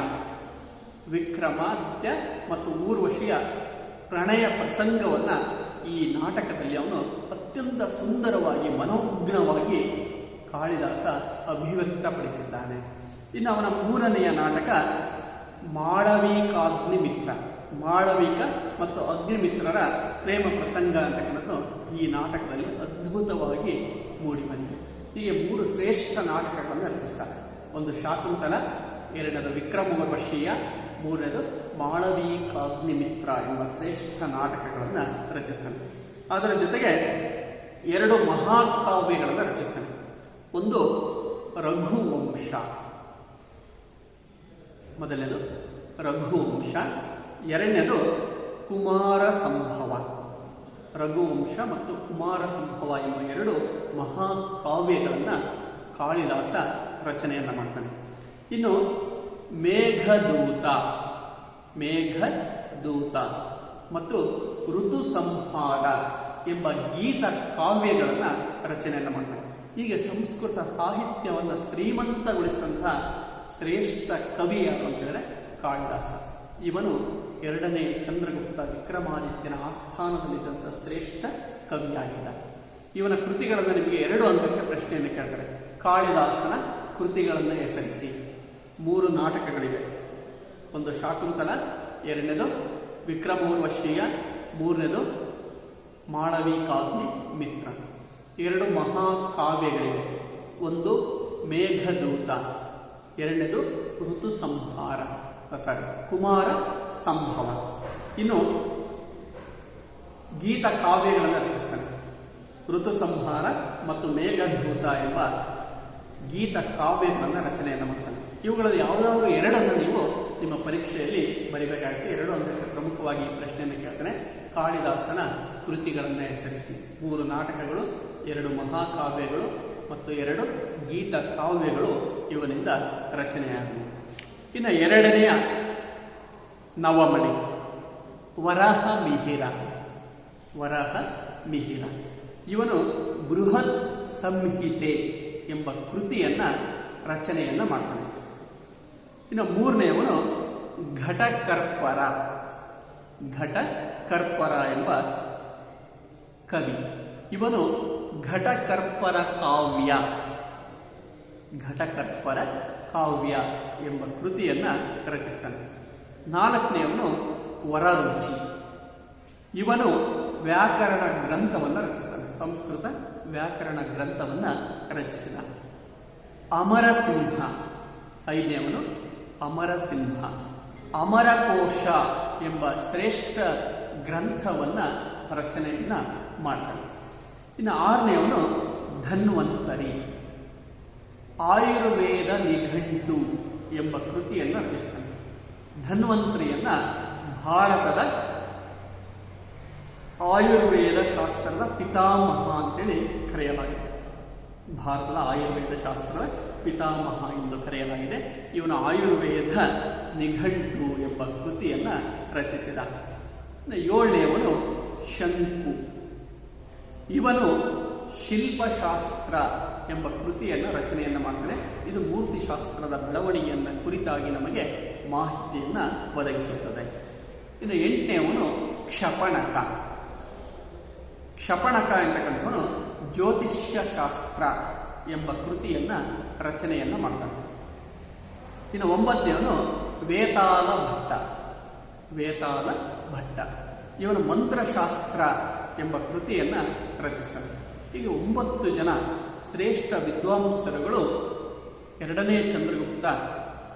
ವಿಕ್ರಮಾದಿತ್ಯ ಮತ್ತು ಊರ್ವಶಿಯ ಪ್ರಣಯ ಪ್ರಸಂಗವನ್ನ ಈ ನಾಟಕದಲ್ಲಿ ಅವನು ಅತ್ಯಂತ ಸುಂದರವಾಗಿ ಮನೋಜ್ಞವಾಗಿ ಕಾಳಿದಾಸ ಅಭಿವ್ಯಕ್ತಪಡಿಸಿದ್ದಾನೆ. ಇನ್ನು ಅವನ ಮೂರನೆಯ ನಾಟಕ ಮಾಳವಿಕಾಗ್ನಿಮಿತ್ರ. ಮಾಳವಿಕ ಮತ್ತು ಅಗ್ನಿಮಿತ್ರರ ಪ್ರೇಮ ಪ್ರಸಂಗ ಅಂತಕ್ಕಂಥದ್ದು ಈ ನಾಟಕದಲ್ಲಿ ಅದ್ಭುತವಾಗಿ ಮೂಡಿಬಂದಿದೆ. ಹೀಗೆ 3 ಶ್ರೇಷ್ಠ ನಾಟಕಗಳನ್ನು ರಚಿಸ್ತಾರೆ. ಒಂದು ಶಾಕುಂತಲ, ಎರಡನೇದು ವಿಕ್ರಮೋರ್ವಶೀಯ, ಮೂರನೇದು ಮಾಳವಿಕಾಗ್ನಿಮಿತ್ರ ಎಂಬ ಶ್ರೇಷ್ಠ ನಾಟಕಗಳನ್ನು ರಚಿಸ್ತಾನೆ. ಅದರ ಜೊತೆಗೆ 2 ಮಹಾಕಾವ್ಯಗಳನ್ನು ರಚಿಸ್ತಾನೆ. ಒಂದು ರಘುವಂಶ, ಮೊದಲನೇದು ರಘುವಂಶ, ಎರಡನೇದು ಕುಮಾರ ಸಂಭವ. ರಘುವಂಶ ಮತ್ತು ಕುಮಾರ ಸಂಭವ ಎಂಬ 2 ಮಹಾಕಾವ್ಯಗಳನ್ನು ಕಾಳಿದಾಸ ರಚನೆಯನ್ನ ಮಾಡ್ತಾನೆ. ಇನ್ನು ಮೇಘದೂತ ಮತ್ತು ಋತು ಸಂಹಾರ ಎಂಬ ಗೀತ ಕಾವ್ಯಗಳನ್ನ ರಚನೆಯನ್ನ ಮಾಡ್ತಾನೆ. ಹೀಗೆ ಸಂಸ್ಕೃತ ಸಾಹಿತ್ಯವನ್ನು ಶ್ರೀಮಂತಗೊಳಿಸಿದಂತಹ ಶ್ರೇಷ್ಠ ಕವಿ ಯಾರು ಅಂತ ಹೇಳಿದ್ರೆ ಕಾಳಿದಾಸ. ಇವನು 2ನೇ ಚಂದ್ರಗುಪ್ತ ವಿಕ್ರಮಾದಿತ್ಯನ ಆಸ್ಥಾನದಲ್ಲಿದ್ದಂತಹ ಶ್ರೇಷ್ಠ ಕವಿಯಾಗಿದ್ದ. ಇವನ ಕೃತಿಗಳನ್ನು ನಿಮಗೆ 2 ಅಂಕಕ್ಕೆ ಪ್ರಶ್ನೆಯನ್ನು ಕೇಳ್ತಾರೆ. ಕಾಳಿದಾಸನ ಕೃತಿಗಳನ್ನು ಹೆಸರಿಸಿ. 3 ನಾಟಕಗಳಿವೆ. ಒಂದು ಶಾಕುಂತಲ, ಎರಡನೇದು ವಿಕ್ರಮೋರ್ವಶೀಯ, ಮೂರನೇದು ಮಾಳವಿಕಾಗ್ನಿ ಮಿತ್ರ. 2 ಮಹಾಕಾವ್ಯಗಳಿವೆ. ಒಂದು ಮೇಘದೂತ, ಎರಡನೇದು ಋತು ಸಂಹಾರ, ಕುಮಾರ ಸಂಭವ. ಇನ್ನು ಗೀತ ಕಾವ್ಯಗಳನ್ನು ರಚಿಸ್ತಾನೆ. ಋತು ಸಂಹಾರ ಮತ್ತು ಮೇಘದೂತ ಎಂಬ ಗೀತ ಕಾವ್ಯಗಳನ್ನು ರಚನೆಯನ್ನು ಮಾಡ್ತಾನೆ. ಇವುಗಳಲ್ಲಿ ಯಾವುದಾದ್ರು 2 ನೀವು ನಿಮ್ಮ ಪರೀಕ್ಷೆಯಲ್ಲಿ ಬರೀಬೇಕಾಗುತ್ತೆ. 2 ಅಂಕಕ್ಕೆ ಪ್ರಮುಖವಾಗಿ ಪ್ರಶ್ನೆಯನ್ನು ಕೇಳ್ತಾನೆ. ಕಾಳಿದಾಸನ ಕೃತಿಗಳನ್ನು ಹೆಸರಿಸಿ. 3 ನಾಟಕಗಳು, 2 ಮಹಾಕಾವ್ಯಗಳು ಮತ್ತು 2 ಗೀತ ಕಾವ್ಯಗಳು ಇವನಿಂದ ರಚನೆಯಾಗಿವೆ. ಇನ್ನು 2ನೆಯ ನವಮಣಿ ವರಹ ಮಿಹಿರ. ಇವನು ಬೃಹತ್ ಸಂಹಿತೆ ಎಂಬ ಕೃತಿಯನ್ನ ರಚನೆಯನ್ನ ಮಾಡ್ತಾನೆ. ಇನ್ನು 3ನೇಯವನು ಘಟಕರ್ಪರ ಎಂಬ ಕವಿ. ಇವನು ಘಟಕರ್ಪರ ಕಾವ್ಯ ಎಂಬ ಕೃತಿಯನ್ನ ರಚಿಸ್ತಾನೆ. 4ನೇಯವನು ವರರುಚಿ. ಇವನು ವ್ಯಾಕರಣ ಗ್ರಂಥವನ್ನು ರಚಿಸ್ತಾನೆ. ಸಂಸ್ಕೃತ ವ್ಯಾಕರಣ ಗ್ರಂಥವನ್ನ ರಚಿಸಿದ. ಅಮರಸಿಂಹ. 5ನೇಯವನು ಅಮರಸಿಂಹ. ಅಮರಕೋಶ ಎಂಬ ಶ್ರೇಷ್ಠ ಗ್ರಂಥವನ್ನ ರಚನೆಯನ್ನ ಮಾಡ್ತಾನೆ. ಇನ್ನು 6ನೇಯವನು ಧನ್ವಂತರಿ. ಆಯುರ್ವೇದ ನಿಘಂಟು ಎಂಬ ಕೃತಿಯನ್ನು ರಚಿಸ್ತಾನೆ. ಧನ್ವಂತರಿಯನ್ನ ಭಾರತದ ಆಯುರ್ವೇದ ಶಾಸ್ತ್ರದ ಪಿತಾಮಹ ಅಂತೇಳಿ ಕರೆಯಲಾಗಿದೆ. ಭಾರತದ ಆಯುರ್ವೇದ ಶಾಸ್ತ್ರದ ಪಿತಾಮಹ ಎಂದು ಕರೆಯಲಾಗಿದೆ. ಇವನು ಆಯುರ್ವೇದ ನಿಘಂಟು ಎಂಬ ಕೃತಿಯನ್ನ ರಚಿಸಿದ. 7ನೇಯವನು ಶಂಕು. ಇವನು ಶಿಲ್ಪಶಾಸ್ತ್ರ ಎಂಬ ಕೃತಿಯನ್ನು ರಚನೆಯನ್ನ ಮಾಡ್ತಾನೆ. ಇದು ಮೂರ್ತಿಶಾಸ್ತ್ರದ ಬೆಳವಣಿಗೆಯನ್ನ ಕುರಿತಾಗಿ ನಮಗೆ ಮಾಹಿತಿಯನ್ನ ಒದಗಿಸುತ್ತದೆ. ಇನ್ನು 8ನೇಯವನು ಕ್ಷಪಣಕ ಎಂತಕ್ಕಂಥವನು ಜ್ಯೋತಿಷ್ಯ ಶಾಸ್ತ್ರ ಎಂಬ ಕೃತಿಯನ್ನ ರಚನೆಯನ್ನ ಮಾಡ್ತಾನೆ. ಇನ್ನು 9ನೇಯವನು ವೇತಾಲ ಭಟ್ಟ. ಇವನು ಮಂತ್ರಶಾಸ್ತ್ರ ಎಂಬ ಕೃತಿಯನ್ನ ರಚಿಸ್ತಾರೆ. ಹೀಗೆ 9 ಜನ ಶ್ರೇಷ್ಠ ವಿದ್ವಾಂಸರುಗಳು ಎರಡನೇ ಚಂದ್ರಗುಪ್ತ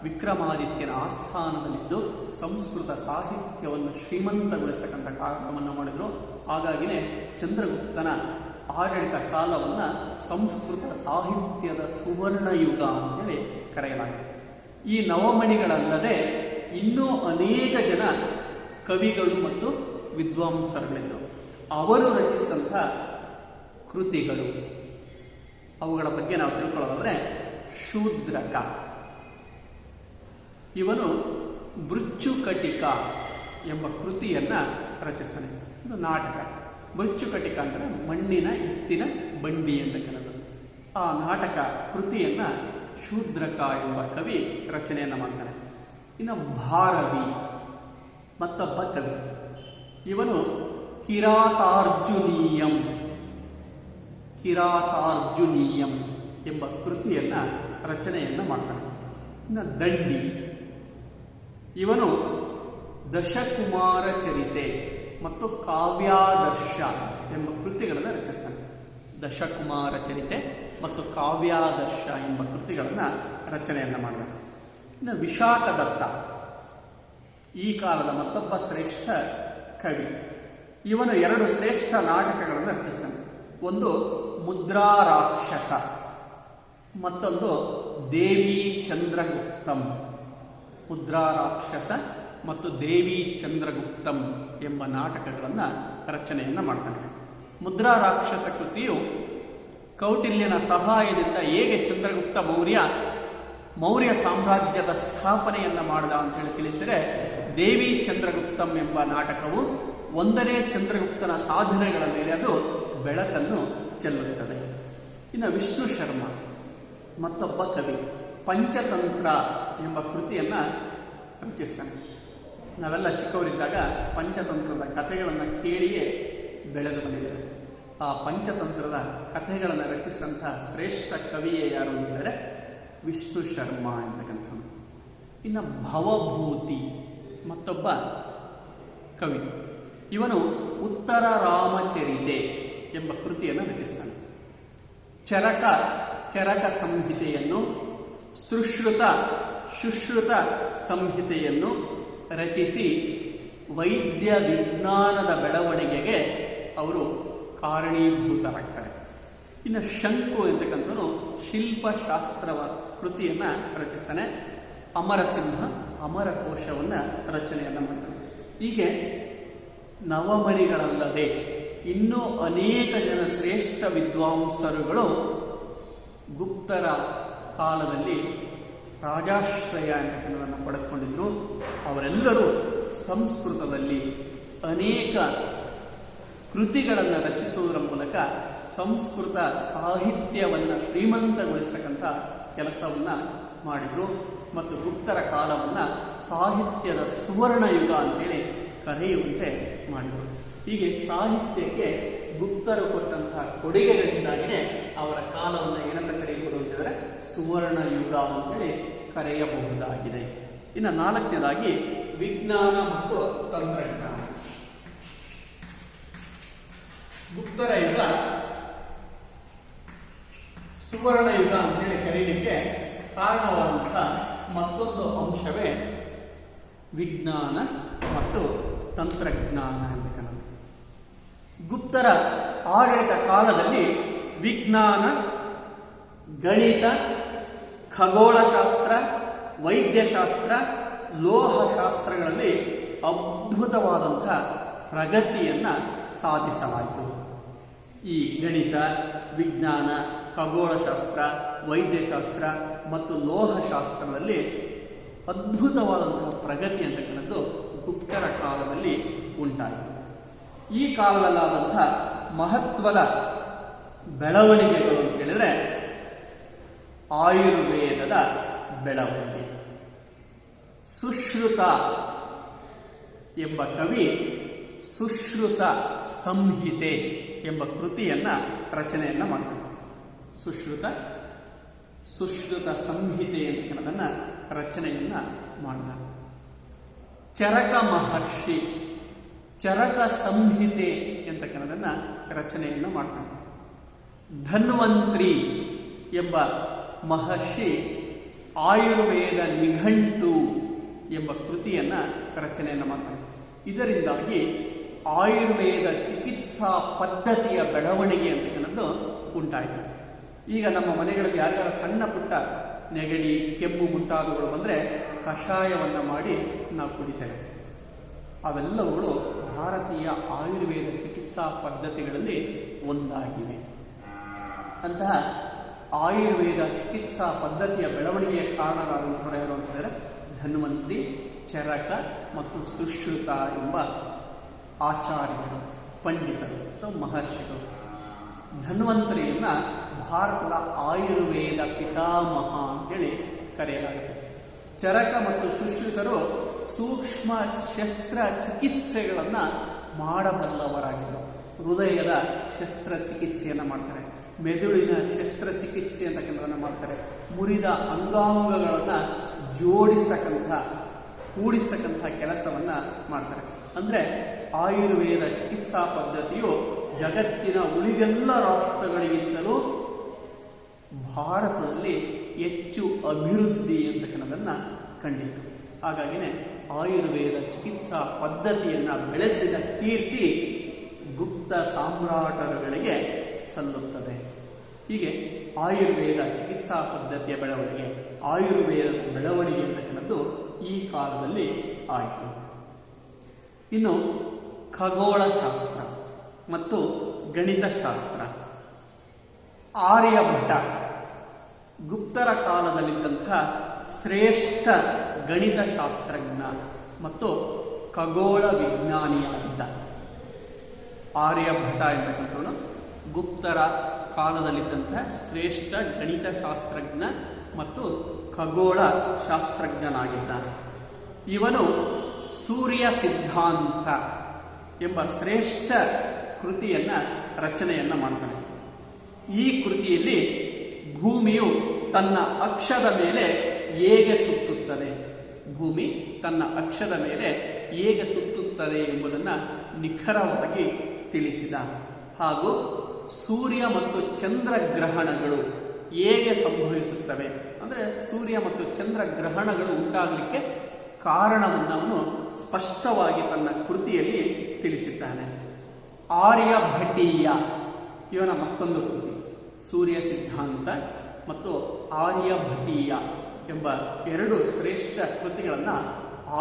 ವಿಕ್ರಮಾದಿತ್ಯನ ಆಸ್ಥಾನದಲ್ಲಿದ್ದು ಸಂಸ್ಕೃತ ಸಾಹಿತ್ಯವನ್ನು ಶ್ರೀಮಂತಗೊಳಿಸ್ತಕ್ಕಂಥ ಕಾರ್ಯವನ್ನು ಮಾಡಿದ್ರು. ಹಾಗಾಗಿನೇ ಚಂದ್ರಗುಪ್ತನ ಆಡಳಿತ ಕಾಲವನ್ನ ಸಂಸ್ಕೃತ ಸಾಹಿತ್ಯದ ಸುವರ್ಣಯುಗ ಅಂತೇಳಿ ಕರೆಯಲಾಗಿದೆ. ಈ ನವಮಣಿಗಳಲ್ಲದೆ ಇನ್ನೂ ಅನೇಕ ಜನ ಕವಿಗಳು ಮತ್ತು ವಿದ್ವಾಂಸರುಗಳಿದ್ದರು. ಅವರು ರಚಿಸಿದಂಥ ಕೃತಿಗಳು, ಅವುಗಳ ಬಗ್ಗೆ ನಾವು ತಿಳ್ಕೊಳ್ಳೋದಾದ್ರೆ, ಶೂದ್ರಕ ಇವನು ಮೃಚ್ಛುಕಟಿಕ ಎಂಬ ಕೃತಿಯನ್ನ ರಚಿಸ್ತಾನೆ. ಇದು ನಾಟಕ. ಮೃಚ್ಛುಕಟಿಕ ಅಂದರೆ ಮಣ್ಣಿನ ಎತ್ತಿನ ಬಂಡಿ ಅಂತ ಕರೆದು ಆ ನಾಟಕ ಕೃತಿಯನ್ನ ಶೂದ್ರಕ ಎಂಬ ಕವಿ ರಚನೆಯನ್ನ ಮಾಡ್ತಾನೆ. ಇನ್ನು ಭಾರವಿ ಮತ್ತೊಬ್ಬ ಕವಿ, ಇವನು ಕಿರಾತಾರ್ಜುನೀಯಂ ಎಂಬ ಕೃತಿಯನ್ನ ರಚನೆಯನ್ನ ಮಾಡ್ತಾನೆ. ಇನ್ನು ದಂಡಿ, ಇವನು ದಶಕುಮಾರ ಚರಿತೆ ಮತ್ತು ಕಾವ್ಯಾದರ್ಶ ಎಂಬ ಕೃತಿಗಳನ್ನು ರಚಿಸ್ತಾನೆ. ದಶಕುಮಾರ ಚರಿತೆ ಮತ್ತು ಕಾವ್ಯಾದರ್ಶ ಎಂಬ ಕೃತಿಗಳನ್ನು ರಚನೆಯನ್ನ ಮಾಡಿದ. ಇನ್ನು ವಿಶಾಖದತ್ತ ಈ ಕಾಲದ ಮತ್ತೊಬ್ಬ ಶ್ರೇಷ್ಠ ಕವಿ. ಇವನು 2 ಶ್ರೇಷ್ಠ ನಾಟಕಗಳನ್ನು ರಚಿಸ್ತಾನೆ. ಒಂದು ಮುದ್ರಾ ರಾಕ್ಷಸ, ಮತ್ತೊಂದು ದೇವಿ ಚಂದ್ರಗುಪ್ತಂ. ಮುದ್ರಾ ರಾಕ್ಷಸ ಮತ್ತು ದೇವಿ ಚಂದ್ರಗುಪ್ತಂ ಎಂಬ ನಾಟಕಗಳನ್ನು ರಚನೆಯನ್ನ ಮಾಡ್ತಾನೆ. ಮುದ್ರಾ ರಾಕ್ಷಸ ಕೃತಿಯು ಕೌಟಿಲ್ಯನ ಸಹಾಯದಿಂದ ಹೇಗೆ ಚಂದ್ರಗುಪ್ತ ಮೌರ್ಯ ಸಾಮ್ರಾಜ್ಯದ ಸ್ಥಾಪನೆಯನ್ನ ಮಾಡಿದ ಅಂತ ಹೇಳಿ ತಿಳಿಸಿದರೆ, ದೇವಿ ಚಂದ್ರಗುಪ್ತಂ ಎಂಬ ನಾಟಕವು 1ನೇ ಚಂದ್ರಗುಪ್ತನ ಸಾಧನೆಗಳ ಮೇಲೆ ಅದು ಬೆಳಕನ್ನು ಚೆಲ್ಲುತ್ತದೆ. ಇನ್ನು ವಿಷ್ಣು ಶರ್ಮ ಮತ್ತೊಬ್ಬ ಕವಿ ಪಂಚತಂತ್ರ ಎಂಬ ಕೃತಿಯನ್ನ ರಚಿಸ್ತಾನೆ. ನಾವೆಲ್ಲ ಚಿಕ್ಕವರಿದ್ದಾಗ ಪಂಚತಂತ್ರದ ಕಥೆಗಳನ್ನು ಕೇಳಿಯೇ ಬೆಳೆದು ಬಂದಿದ್ದೇವೆ. ಆ ಪಂಚತಂತ್ರದ ಕಥೆಗಳನ್ನು ರಚಿಸಿದಂತಹ ಶ್ರೇಷ್ಠ ಕವಿಯೇ ಯಾರು ಅಂತಂದರೆ ವಿಷ್ಣು ಶರ್ಮ ಎಂತಕ್ಕಂಥ. ಇನ್ನು ಭವಭೂತಿ ಮತ್ತೊಬ್ಬ ಕವಿ, ಇವನು ಉತ್ತರ ರಾಮಚರಿತೆ ಎಂಬ ಕೃತಿಯನ್ನು ರಚಿಸ್ತಾನೆ. ಚರಕ ಸಂಹಿತೆಯನ್ನು, ಶುಶ್ರುತ ಸಂಹಿತೆಯನ್ನು ರಚಿಸಿ ವೈದ್ಯ ವಿಜ್ಞಾನದ ಬೆಳವಣಿಗೆಗೆ ಅವರು ಕಾರಣೀಭೂತರಾಗ್ತಾರೆ. ಇನ್ನು ಶಂಕು ಎಂತಕ್ಕಂಥವನು ಶಿಲ್ಪಶಾಸ್ತ್ರವ ಕೃತಿಯನ್ನ ರಚಿಸ್ತಾನೆ. ಅಮರಸಿಂಹ ಅಮರಕೋಶವನ್ನ ರಚನೆಯನ್ನ ಮಾಡ್ತಾನೆ. ಹೀಗೆ ನವಮಣಿಗಳಲ್ಲದೆ ಇನ್ನೂ ಅನೇಕ ಜನ ಶ್ರೇಷ್ಠ ವಿದ್ವಾಂಸರುಗಳು ಗುಪ್ತರ ಕಾಲದಲ್ಲಿ ರಾಜಾಶ್ರಯ ಎಂತಕ್ಕಂಥದನ್ನು ಪಡೆದುಕೊಂಡಿದ್ರು. ಅವರೆಲ್ಲರೂ ಸಂಸ್ಕೃತದಲ್ಲಿ ಅನೇಕ ಕೃತಿಗಳನ್ನು ರಚಿಸುವುದರ ಮೂಲಕ ಸಂಸ್ಕೃತ ಸಾಹಿತ್ಯವನ್ನು ಶ್ರೀಮಂತಗೊಳಿಸತಕ್ಕಂಥ ಕೆಲಸವನ್ನ ಮಾಡಿದ್ರು ಮತ್ತು ಗುಪ್ತರ ಕಾಲವನ್ನ ಸಾಹಿತ್ಯದ ಸುವರ್ಣಯುಗ ಅಂತೇಳಿ ಕರೆಯುವಂತೆ ಮಾಡಿದರು. ಹೀಗೆ ಸಾಹಿತ್ಯಕ್ಕೆ ಗುಪ್ತರು ಕೊಟ್ಟಂತಹ ಕೊಡುಗೆಗಳಿಂದಾಗಿಯೇ ಅವರ ಕಾಲವನ್ನು ಏನಂತ ಕರೆಯಬಹುದು ಅಂತಂದರೆ ಸುವರ್ಣ ಯುಗ ಅಂತೇಳಿ ಕರೆಯಬಹುದಾಗಿದೆ. ಇನ್ನು 4ನೇದಾಗಿ ವಿಜ್ಞಾನ ಮತ್ತು ತಂತ್ರಜ್ಞಾನ. ಗುಪ್ತರ ಯುಗ ಸುವರ್ಣ ಯುಗ ಅಂತೇಳಿ ಕರೆಯಲಿಕ್ಕೆ ಕಾರಣವಾದಂತಹ ಮತ್ತೊಂದು ಅಂಶವೇ ವಿಜ್ಞಾನ ಮತ್ತು ತಂತ್ರಜ್ಞಾನ ಎಂಬ ಕನ್ನಡ. ಗುಪ್ತರ ಆಡಳಿತ ಕಾಲದಲ್ಲಿ ವಿಜ್ಞಾನ, ಗಣಿತ, ಖಗೋಳಶಾಸ್ತ್ರ, ವೈದ್ಯಶಾಸ್ತ್ರ, ಲೋಹಶಾಸ್ತ್ರಗಳಲ್ಲಿ ಅದ್ಭುತವಾದಂತಹ ಪ್ರಗತಿಯನ್ನ ಸಾಧಿಸಲಾಯಿತು. ಈ ಗಣಿತ, ವಿಜ್ಞಾನ, ಖಗೋಳಶಾಸ್ತ್ರ, ವೈದ್ಯಶಾಸ್ತ್ರ ಮತ್ತು ಲೋಹಶಾಸ್ತ್ರದಲ್ಲಿ ಅದ್ಭುತವಾದಂತಹ ಪ್ರಗತಿ ಅಂತಕ್ಕಂಥದ್ದು ಗುಪ್ತರ ಕಾಲದಲ್ಲಿ ಉಂಟಾಯಿತು. ಈ ಕಾಲದಲ್ಲಾದಂತಹ ಮಹತ್ವದ ಬೆಳವಣಿಗೆಗಳು ಅಂತ ಹೇಳಿದ್ರೆ ಆಯುರ್ವೇದದ ಬೆಳವಣಿಗೆ. ಸುಶ್ರುತ ಎಂಬ ಕವಿ ಸುಶ್ರುತ ಸಂಹಿತೆ ಎಂಬ ಕೃತಿಯನ್ನ ರಚನೆಯನ್ನ ಮಾಡ್ತಾನೆ. ಸುಶ್ರುತ ಸಂಹಿತೆ ಎಂಬ ರಚನೆಯನ್ನ ಮಾಡಿದ. ಚರಕ ಮಹರ್ಷಿ ಚರಕ ಸಂಹಿತೆ ಎಂತಕ್ಕನ್ನೋದನ್ನ ರಚನೆಯನ್ನು ಮಾಡ್ತಾನೆ. ಧನ್ವಂತ್ರಿ ಎಂಬ ಮಹರ್ಷಿ ಆಯುರ್ವೇದ ನಿಘಂಟು ಎಂಬ ಕೃತಿಯನ್ನ ರಚನೆಯನ್ನು ಮಾಡ್ತಾನೆ. ಇದರಿಂದಾಗಿ ಆಯುರ್ವೇದ ಚಿಕಿತ್ಸಾ ಪದ್ಧತಿಯ ಬೆಳವಣಿಗೆ ಅಂತಕ್ಕನ್ನೋದು ಉಂಟಾಯಿತು. ಈಗ ನಮ್ಮ ಮನೆಗಳಲ್ಲಿ ಯಾರ್ಯಾರು ಸಣ್ಣ ಪುಟ್ಟ ನೆಗಡಿ, ಕೆಮ್ಮು ಮುಂತಾದವುಗಳು ಬಂದರೆ ಕಷಾಯವನ್ನು ಮಾಡಿ ನಾವು ಕುಡಿತೇವೆ. ಅವೆಲ್ಲವುಗಳು ಭಾರತೀಯ ಆಯುರ್ವೇದ ಚಿಕಿತ್ಸಾ ಪದ್ಧತಿಗಳಲ್ಲಿ ಒಂದಾಗಿವೆ. ಅಂತಹ ಆಯುರ್ವೇದ ಚಿಕಿತ್ಸಾ ಪದ್ಧತಿಯ ಬೆಳವಣಿಗೆಯ ಕಾರಣರಾದಂಥವರು ಯಾರು ಅಂತಂದರೆ ಧನ್ವಂತ್ರಿ, ಚರಕ ಮತ್ತು ಸುಶ್ರುತ ಎಂಬ ಆಚಾರ್ಯರು, ಪಂಡಿತರು ಅಥವಾ ಮಹರ್ಷಿಗಳು. ಧನ್ವಂತರಿಯನ್ನ ಭಾರತದ ಆಯುರ್ವೇದ ಪಿತಾಮಹ ಅಂತೇಳಿ ಕರೆಯಲಾಗುತ್ತೆ. ಚರಕ ಮತ್ತು ಸುಶ್ರುತರು ಸೂಕ್ಷ್ಮ ಶಸ್ತ್ರಚಿಕಿತ್ಸೆಗಳನ್ನು ಮಾಡಬಲ್ಲವರಾಗಿದ್ದರು. ಹೃದಯದ ಶಸ್ತ್ರಚಿಕಿತ್ಸೆಯನ್ನು ಮಾಡ್ತಾರೆ, ಮೆದುಳಿನ ಶಸ್ತ್ರಚಿಕಿತ್ಸೆ ಅಂತಕ್ಕಂಥದ್ದನ್ನು ಮಾಡ್ತಾರೆ, ಮುರಿದ ಅಂಗಾಂಗಗಳನ್ನು ಕೂಡಿಸ್ತಕ್ಕಂಥ ಕೆಲಸವನ್ನ ಮಾಡ್ತಾರೆ. ಅಂದ್ರೆ ಆಯುರ್ವೇದ ಚಿಕಿತ್ಸಾ ಪದ್ಧತಿಯು ಜಗತ್ತಿನ ಉಳಿದೆಲ್ಲ ರಾಷ್ಟ್ರಗಳಿಗಿಂತಲೂ ಭಾರತದಲ್ಲಿ ಹೆಚ್ಚು ಅಭಿವೃದ್ಧಿ ಅಂತಕ್ಕನ್ನೋದನ್ನ ಕಂಡಿತು. ಹಾಗಾಗಿನೇ ಆಯುರ್ವೇದ ಚಿಕಿತ್ಸಾ ಪದ್ಧತಿಯನ್ನ ಬೆಳೆಸಿದ ಕೀರ್ತಿ ಗುಪ್ತ ಸಾಮ್ರಾಟರುಗಳಿಗೆ ಸಲ್ಲುತ್ತದೆ. ಹೀಗೆ ಆಯುರ್ವೇದ ಚಿಕಿತ್ಸಾ ಪದ್ಧತಿಯ ಬೆಳವಣಿಗೆ, ಆಯುರ್ವೇದದ ಬೆಳವಣಿಗೆ ಅಂತಕ್ಕಂಥದ್ದು ಈ ಕಾಲದಲ್ಲಿ ಆಯಿತು. ಇನ್ನು ಖಗೋಳಶಾಸ್ತ್ರ ಮತ್ತು ಗಣಿತಶಾಸ್ತ್ರ. ಆರ್ಯಭಟ ಗುಪ್ತರ ಕಾಲದಲ್ಲಿದ್ದಂತಹ ಶ್ರೇಷ್ಠ ಗಣಿತಶಾಸ್ತ್ರಜ್ಞ ಮತ್ತು ಖಗೋಳ ವಿಜ್ಞಾನಿಯಾಗಿದ್ದ. ಆರ್ಯಭಟ ಎಂಬತಕ್ಕಂಥವನು ಗುಪ್ತರ ಕಾಲದಲ್ಲಿದ್ದಂತಹ ಶ್ರೇಷ್ಠ ಗಣಿತಶಾಸ್ತ್ರಜ್ಞ ಮತ್ತು ಖಗೋಳ ಶಾಸ್ತ್ರಜ್ಞನಾಗಿದ್ದ. ಇವನು ಸೂರ್ಯ ಸಿದ್ಧಾಂತ ಎಂಬ ಶ್ರೇಷ್ಠ ಕೃತಿಯನ್ನ ರಚನೆಯನ್ನ ಮಾಡ್ತಾನೆ. ಈ ಕೃತಿಯಲ್ಲಿ ಭೂಮಿಯು ತನ್ನ ಅಕ್ಷದ ಮೇಲೆ ಹೇಗೆ ಸುತ್ತುತ್ತದೆ, ಭೂಮಿ ತನ್ನ ಅಕ್ಷದ ಮೇಲೆ ಹೇಗೆ ಸುತ್ತುತ್ತದೆ ಎಂಬುದನ್ನು ನಿಖರವಾಗಿ ತಿಳಿಸಿದ. ಹಾಗೂ ಸೂರ್ಯ ಮತ್ತು ಚಂದ್ರಗ್ರಹಣಗಳು ಹೇಗೆ ಸಂಭವಿಸುತ್ತವೆ, ಅಂದರೆ ಸೂರ್ಯ ಮತ್ತು ಚಂದ್ರಗ್ರಹಣಗಳು ಉಂಟಾಗಲಿಕ್ಕೆ ಕಾರಣವನ್ನು ಅವನು ಸ್ಪಷ್ಟವಾಗಿ ತನ್ನ ಕೃತಿಯಲ್ಲಿ ತಿಳಿಸಿದ್ದಾನೆ. ಆರ್ಯಭಟೀಯ ಇವನ ಮತ್ತೊಂದು ಕೃತಿ, ಸೂರ್ಯ ಸಿದ್ಧಾಂತ ಮತ್ತು ಆರ್ಯಭಟೀಯ ಎಂಬ ಎರಡು ಶ್ರೇಷ್ಠ ಕೃತಿಗಳನ್ನು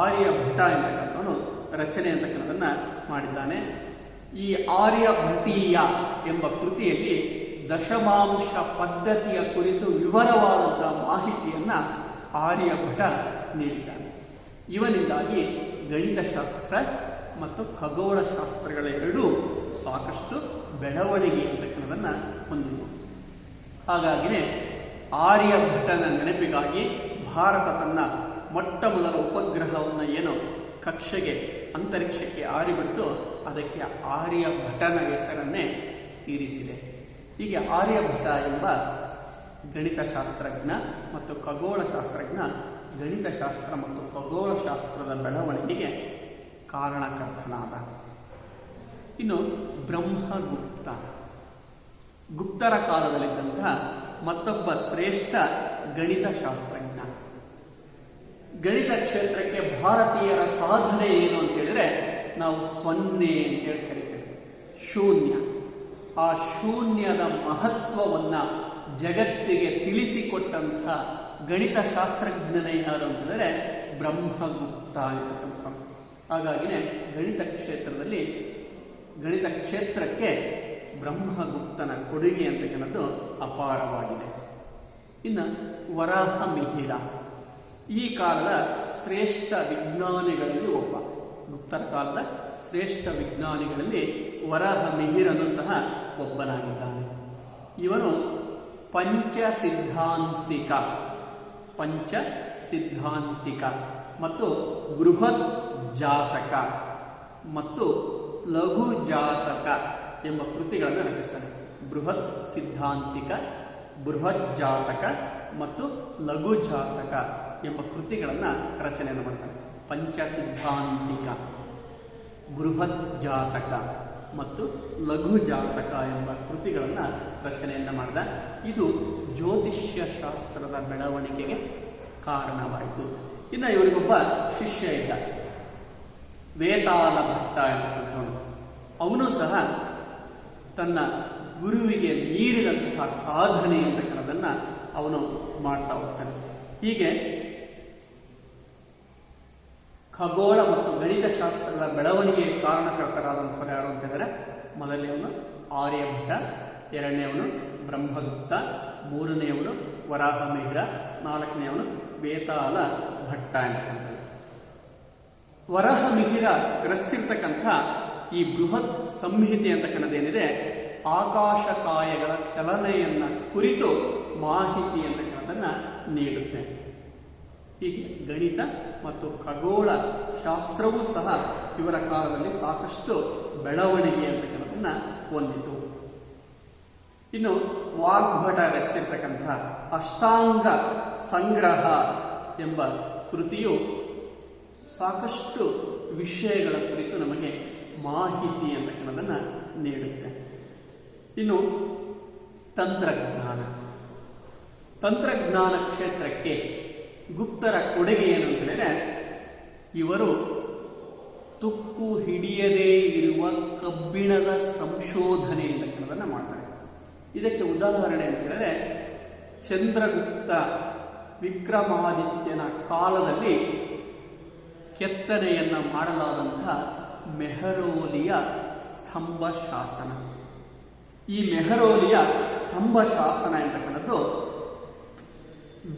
ಆರ್ಯಭಟ ಎಂಬತಕ್ಕಂಥವನು ರಚನೆ ಅಂತಕ್ಕಂಥದನ್ನ ಮಾಡಿದ್ದಾನೆ. ಈ ಆರ್ಯಭಟೀಯ ಎಂಬ ಕೃತಿಯಲ್ಲಿ ದಶಮಾಂಶ ಪದ್ಧತಿಯ ಕುರಿತು ವಿವರವಾದಂತಹ ಮಾಹಿತಿಯನ್ನ ಆರ್ಯಭಟ ನೀಡಿದ್ದಾನೆ. ಇವನಿಂದಾಗಿ ಗಣಿತಶಾಸ್ತ್ರ ಮತ್ತು ಖಗೋಳಶಾಸ್ತ್ರಗಳ ಎರಡೂ ಸಾಕಷ್ಟು ಬೆಳವಣಿಗೆ ಅಂತಕ್ಕನ್ನೋದನ್ನು ಹೊಂದಿವೆ. ಹಾಗಾಗಿನೇ ಆರ್ಯಭಟನ ನೆನಪಿಗಾಗಿ ಭಾರತ ತನ್ನ ಮೊಟ್ಟ ಮೊದಲ ಉಪಗ್ರಹವನ್ನು ಏನು ಕಕ್ಷೆಗೆ ಅಂತರಿಕ್ಷಕ್ಕೆ ಆರಿಬಿಟ್ಟು ಅದಕ್ಕೆ ಆರ್ಯಭಟನ ಹೆಸರನ್ನೇ ಇರಿಸಿದೆ. ಹೀಗೆ ಆರ್ಯಭಟ ಎಂಬ ಗಣಿತಶಾಸ್ತ್ರಜ್ಞ ಮತ್ತು ಖಗೋಳಶಾಸ್ತ್ರಜ್ಞ ಗಣಿತಶಾಸ್ತ್ರ ಮತ್ತು ಖಗೋಳಶಾಸ್ತ್ರದ ಬೆಳವಣಿಗೆಗೆ ಕಾರಣಕರ್ತನಾದ. ಇನ್ನು ಬ್ರಹ್ಮಗುಪ್ತ ಗುಪ್ತರ ಕಾಲದಲ್ಲಿದ್ದಂತಹ ಮತ್ತೊಬ್ಬ ಶ್ರೇಷ್ಠ ಗಣಿತಶಾಸ್ತ್ರಜ್ಞ. ಗಣಿತ ಕ್ಷೇತ್ರಕ್ಕೆ ಭಾರತೀಯರ ಸಾಧನೆ ಏನು ಅಂತ ಹೇಳಿದ್ರೆ ನಾವು ಸೊನ್ನೆ ಅಂತೇಳಿ ಕರಿತೇವೆ, ಶೂನ್ಯ. ಆ ಶೂನ್ಯದ ಮಹತ್ವವನ್ನ ಜಗತ್ತಿಗೆ ತಿಳಿಸಿಕೊಟ್ಟಂತಹ ಗಣಿತಶಾಸ್ತ್ರಜ್ಞನೇ ಯಾರು ಅಂತಂದರೆ ಬ್ರಹ್ಮಗುಪ್ತ ಅಂತಕ್ಕಂಥ. ಹಾಗಾಗಿನೇ ಗಣಿತ ಕ್ಷೇತ್ರಕ್ಕೆ ಬ್ರಹ್ಮಗುಪ್ತನ ಕೊಡುಗೆ ಅಂತಕ್ಕಂಥದ್ದು ಅಪಾರವಾಗಿದೆ. ಇನ್ನು ವರಾಹ ಮಿಹಿರ ಈ ಕಾಲದ ಶ್ರೇಷ್ಠ ವಿಜ್ಞಾನಿಗಳಲ್ಲಿ ಒಬ್ಬ. ಗುಪ್ತರ ಕಾಲದ ಶ್ರೇಷ್ಠ ವಿಜ್ಞಾನಿಗಳಲ್ಲಿ ವರಾಹ ಮಿಹಿರನು ಸಹ ಒಬ್ಬನಾಗಿದ್ದಾನೆ. ಇವನು ಪಂಚ ಸಿದ್ಧಾಂತಿಕ ಮತ್ತು ಬೃಹತ್ ಜಾತಕ ಮತ್ತು ಲಘು ಜಾತಕ ಎಂಬ ಕೃತಿಗಳನ್ನು ರಚಿಸ್ತಾನೆ. ಬೃಹತ್ ಸಿದ್ಧಾಂತಿಕ, ಬೃಹತ್ ಜಾತಕ ಮತ್ತು ಲಘು ಜಾತಕ ಎಂಬ ಕೃತಿಗಳನ್ನು ರಚನೆಯನ್ನು ಮಾಡ್ತಾನೆ. ಪಂಚ ಸಿದ್ಧಾಂತಿಕ ಬೃಹತ್ ಜಾತಕ ಮತ್ತು ಲಘು ಜಾತಕ ಎಂಬ ಕೃತಿಗಳನ್ನು ರಚನೆಯನ್ನು ಮಾಡಿದ. ಇದು ಜ್ಯೋತಿಷ್ಯ ಶಾಸ್ತ್ರದ ಬೆಳವಣಿಗೆಗೆ ಕಾರಣವಾಯಿತು. ಇನ್ನು ಇವರಿಗೊಬ್ಬ ಶಿಷ್ಯ ಇದ್ದ, ವೇತಾಲ ಭಟ್ಟ ಎಂಬಂಥವನು. ಅವನು ಸಹ ತನ್ನ ಗುರುವಿಗೆ ಮೀರಿದಂತಹ ಸಾಧನೆ ಎಂಬಕ್ಕನ್ನೋದನ್ನು ಅವನು ಮಾಡ್ತಾ ಹೋಗ್ತಾನೆ. ಹೀಗೆ ಖಗೋಳ ಮತ್ತು ಗಣಿತ ಶಾಸ್ತ್ರದ ಬೆಳವಣಿಗೆ ಕಾರಣಕರ್ತರಾದಂಥವ್ರು ಯಾರು ಅಂತ ಹೇಳಿದ್ರೆ, ಮೊದಲನೆಯವನು ಆರ್ಯಭಟ, ಎರಡನೆಯವನು ಬ್ರಹ್ಮಗುಪ್ತ, ಮೂರನೆಯವನು ವರಾಹಮಿಹಿರ, ನಾಲ್ಕನೆಯವನು ವೇತಾಲ ಭಟ್ಟ ಅಂತಕ್ಕಂಥದ್ದು. ವರಾಹಮಿಹಿರ ರಚಿಸಿರ್ತಕ್ಕಂಥ ಈ ಬೃಹತ್ ಸಂಹಿತೆ ಅಂತಕ್ಕಂಥದ್ದೇನಿದೆ, ಆಕಾಶಕಾಯಗಳ ಚಲನೆಯನ್ನ ಕುರಿತು ಮಾಹಿತಿ ಅಂತಕ್ಕಂಥದ್ದನ್ನ ನೀಡುತ್ತೆ. ಹೀಗೆ ಗಣಿತ ಮತ್ತು ಖಗೋಳ ಶಾಸ್ತ್ರವೂ ಸಹ ಇವರ ಕಾಲದಲ್ಲಿ ಸಾಕಷ್ಟು ಬೆಳವಣಿಗೆ ಅಂತಕ್ಕಂಥದ್ದನ್ನ ಹೊಂದಿತು. ಇನ್ನು ವಾಗ್ಭಟ ರಚಿಸಿರ್ತಕ್ಕಂಥ ಅಷ್ಟಾಂಗ ಸಂಗ್ರಹ ಎಂಬ ಕೃತಿಯು ಸಾಕಷ್ಟು ವಿಷಯಗಳ ಕುರಿತು ನಮಗೆ ಮಾಹಿತಿ ಅಂತಕ್ಕಂಥದ್ದನ್ನ ನೀಡುತ್ತೆ. ಇನ್ನು ತಂತ್ರಜ್ಞಾನ ಕ್ಷೇತ್ರಕ್ಕೆ ಗುಪ್ತರ ಕೊಡುಗೆ ಏನು ಅಂತ ಹೇಳಿದ್ರೆ, ಇವರು ತುಕ್ಕು ಹಿಡಿಯದೇ ಇರುವ ಕಬ್ಬಿಣದ ಸಂಶೋಧನೆ ಅಂತಕ್ಕಂಥದ್ದನ್ನ ಮಾಡ್ತಾರೆ. ಇದಕ್ಕೆ ಉದಾಹರಣೆ ಅಂತ ಹೇಳಿದ್ರೆ, ಚಂದ್ರಗುಪ್ತ ವಿಕ್ರಮಾದಿತ್ಯನ ಕಾಲದಲ್ಲಿ ಕೆತ್ತನೆಯನ್ನ ಮಾಡಲಾದಂತಹ ಮೆಹರೋಲಿಯ ಸ್ತಂಭ ಶಾಸನ. ಈ ಮೆಹರೋಲಿಯ ಸ್ತಂಭ ಶಾಸನ ಎಂತಕ್ಕಂಥದ್ದು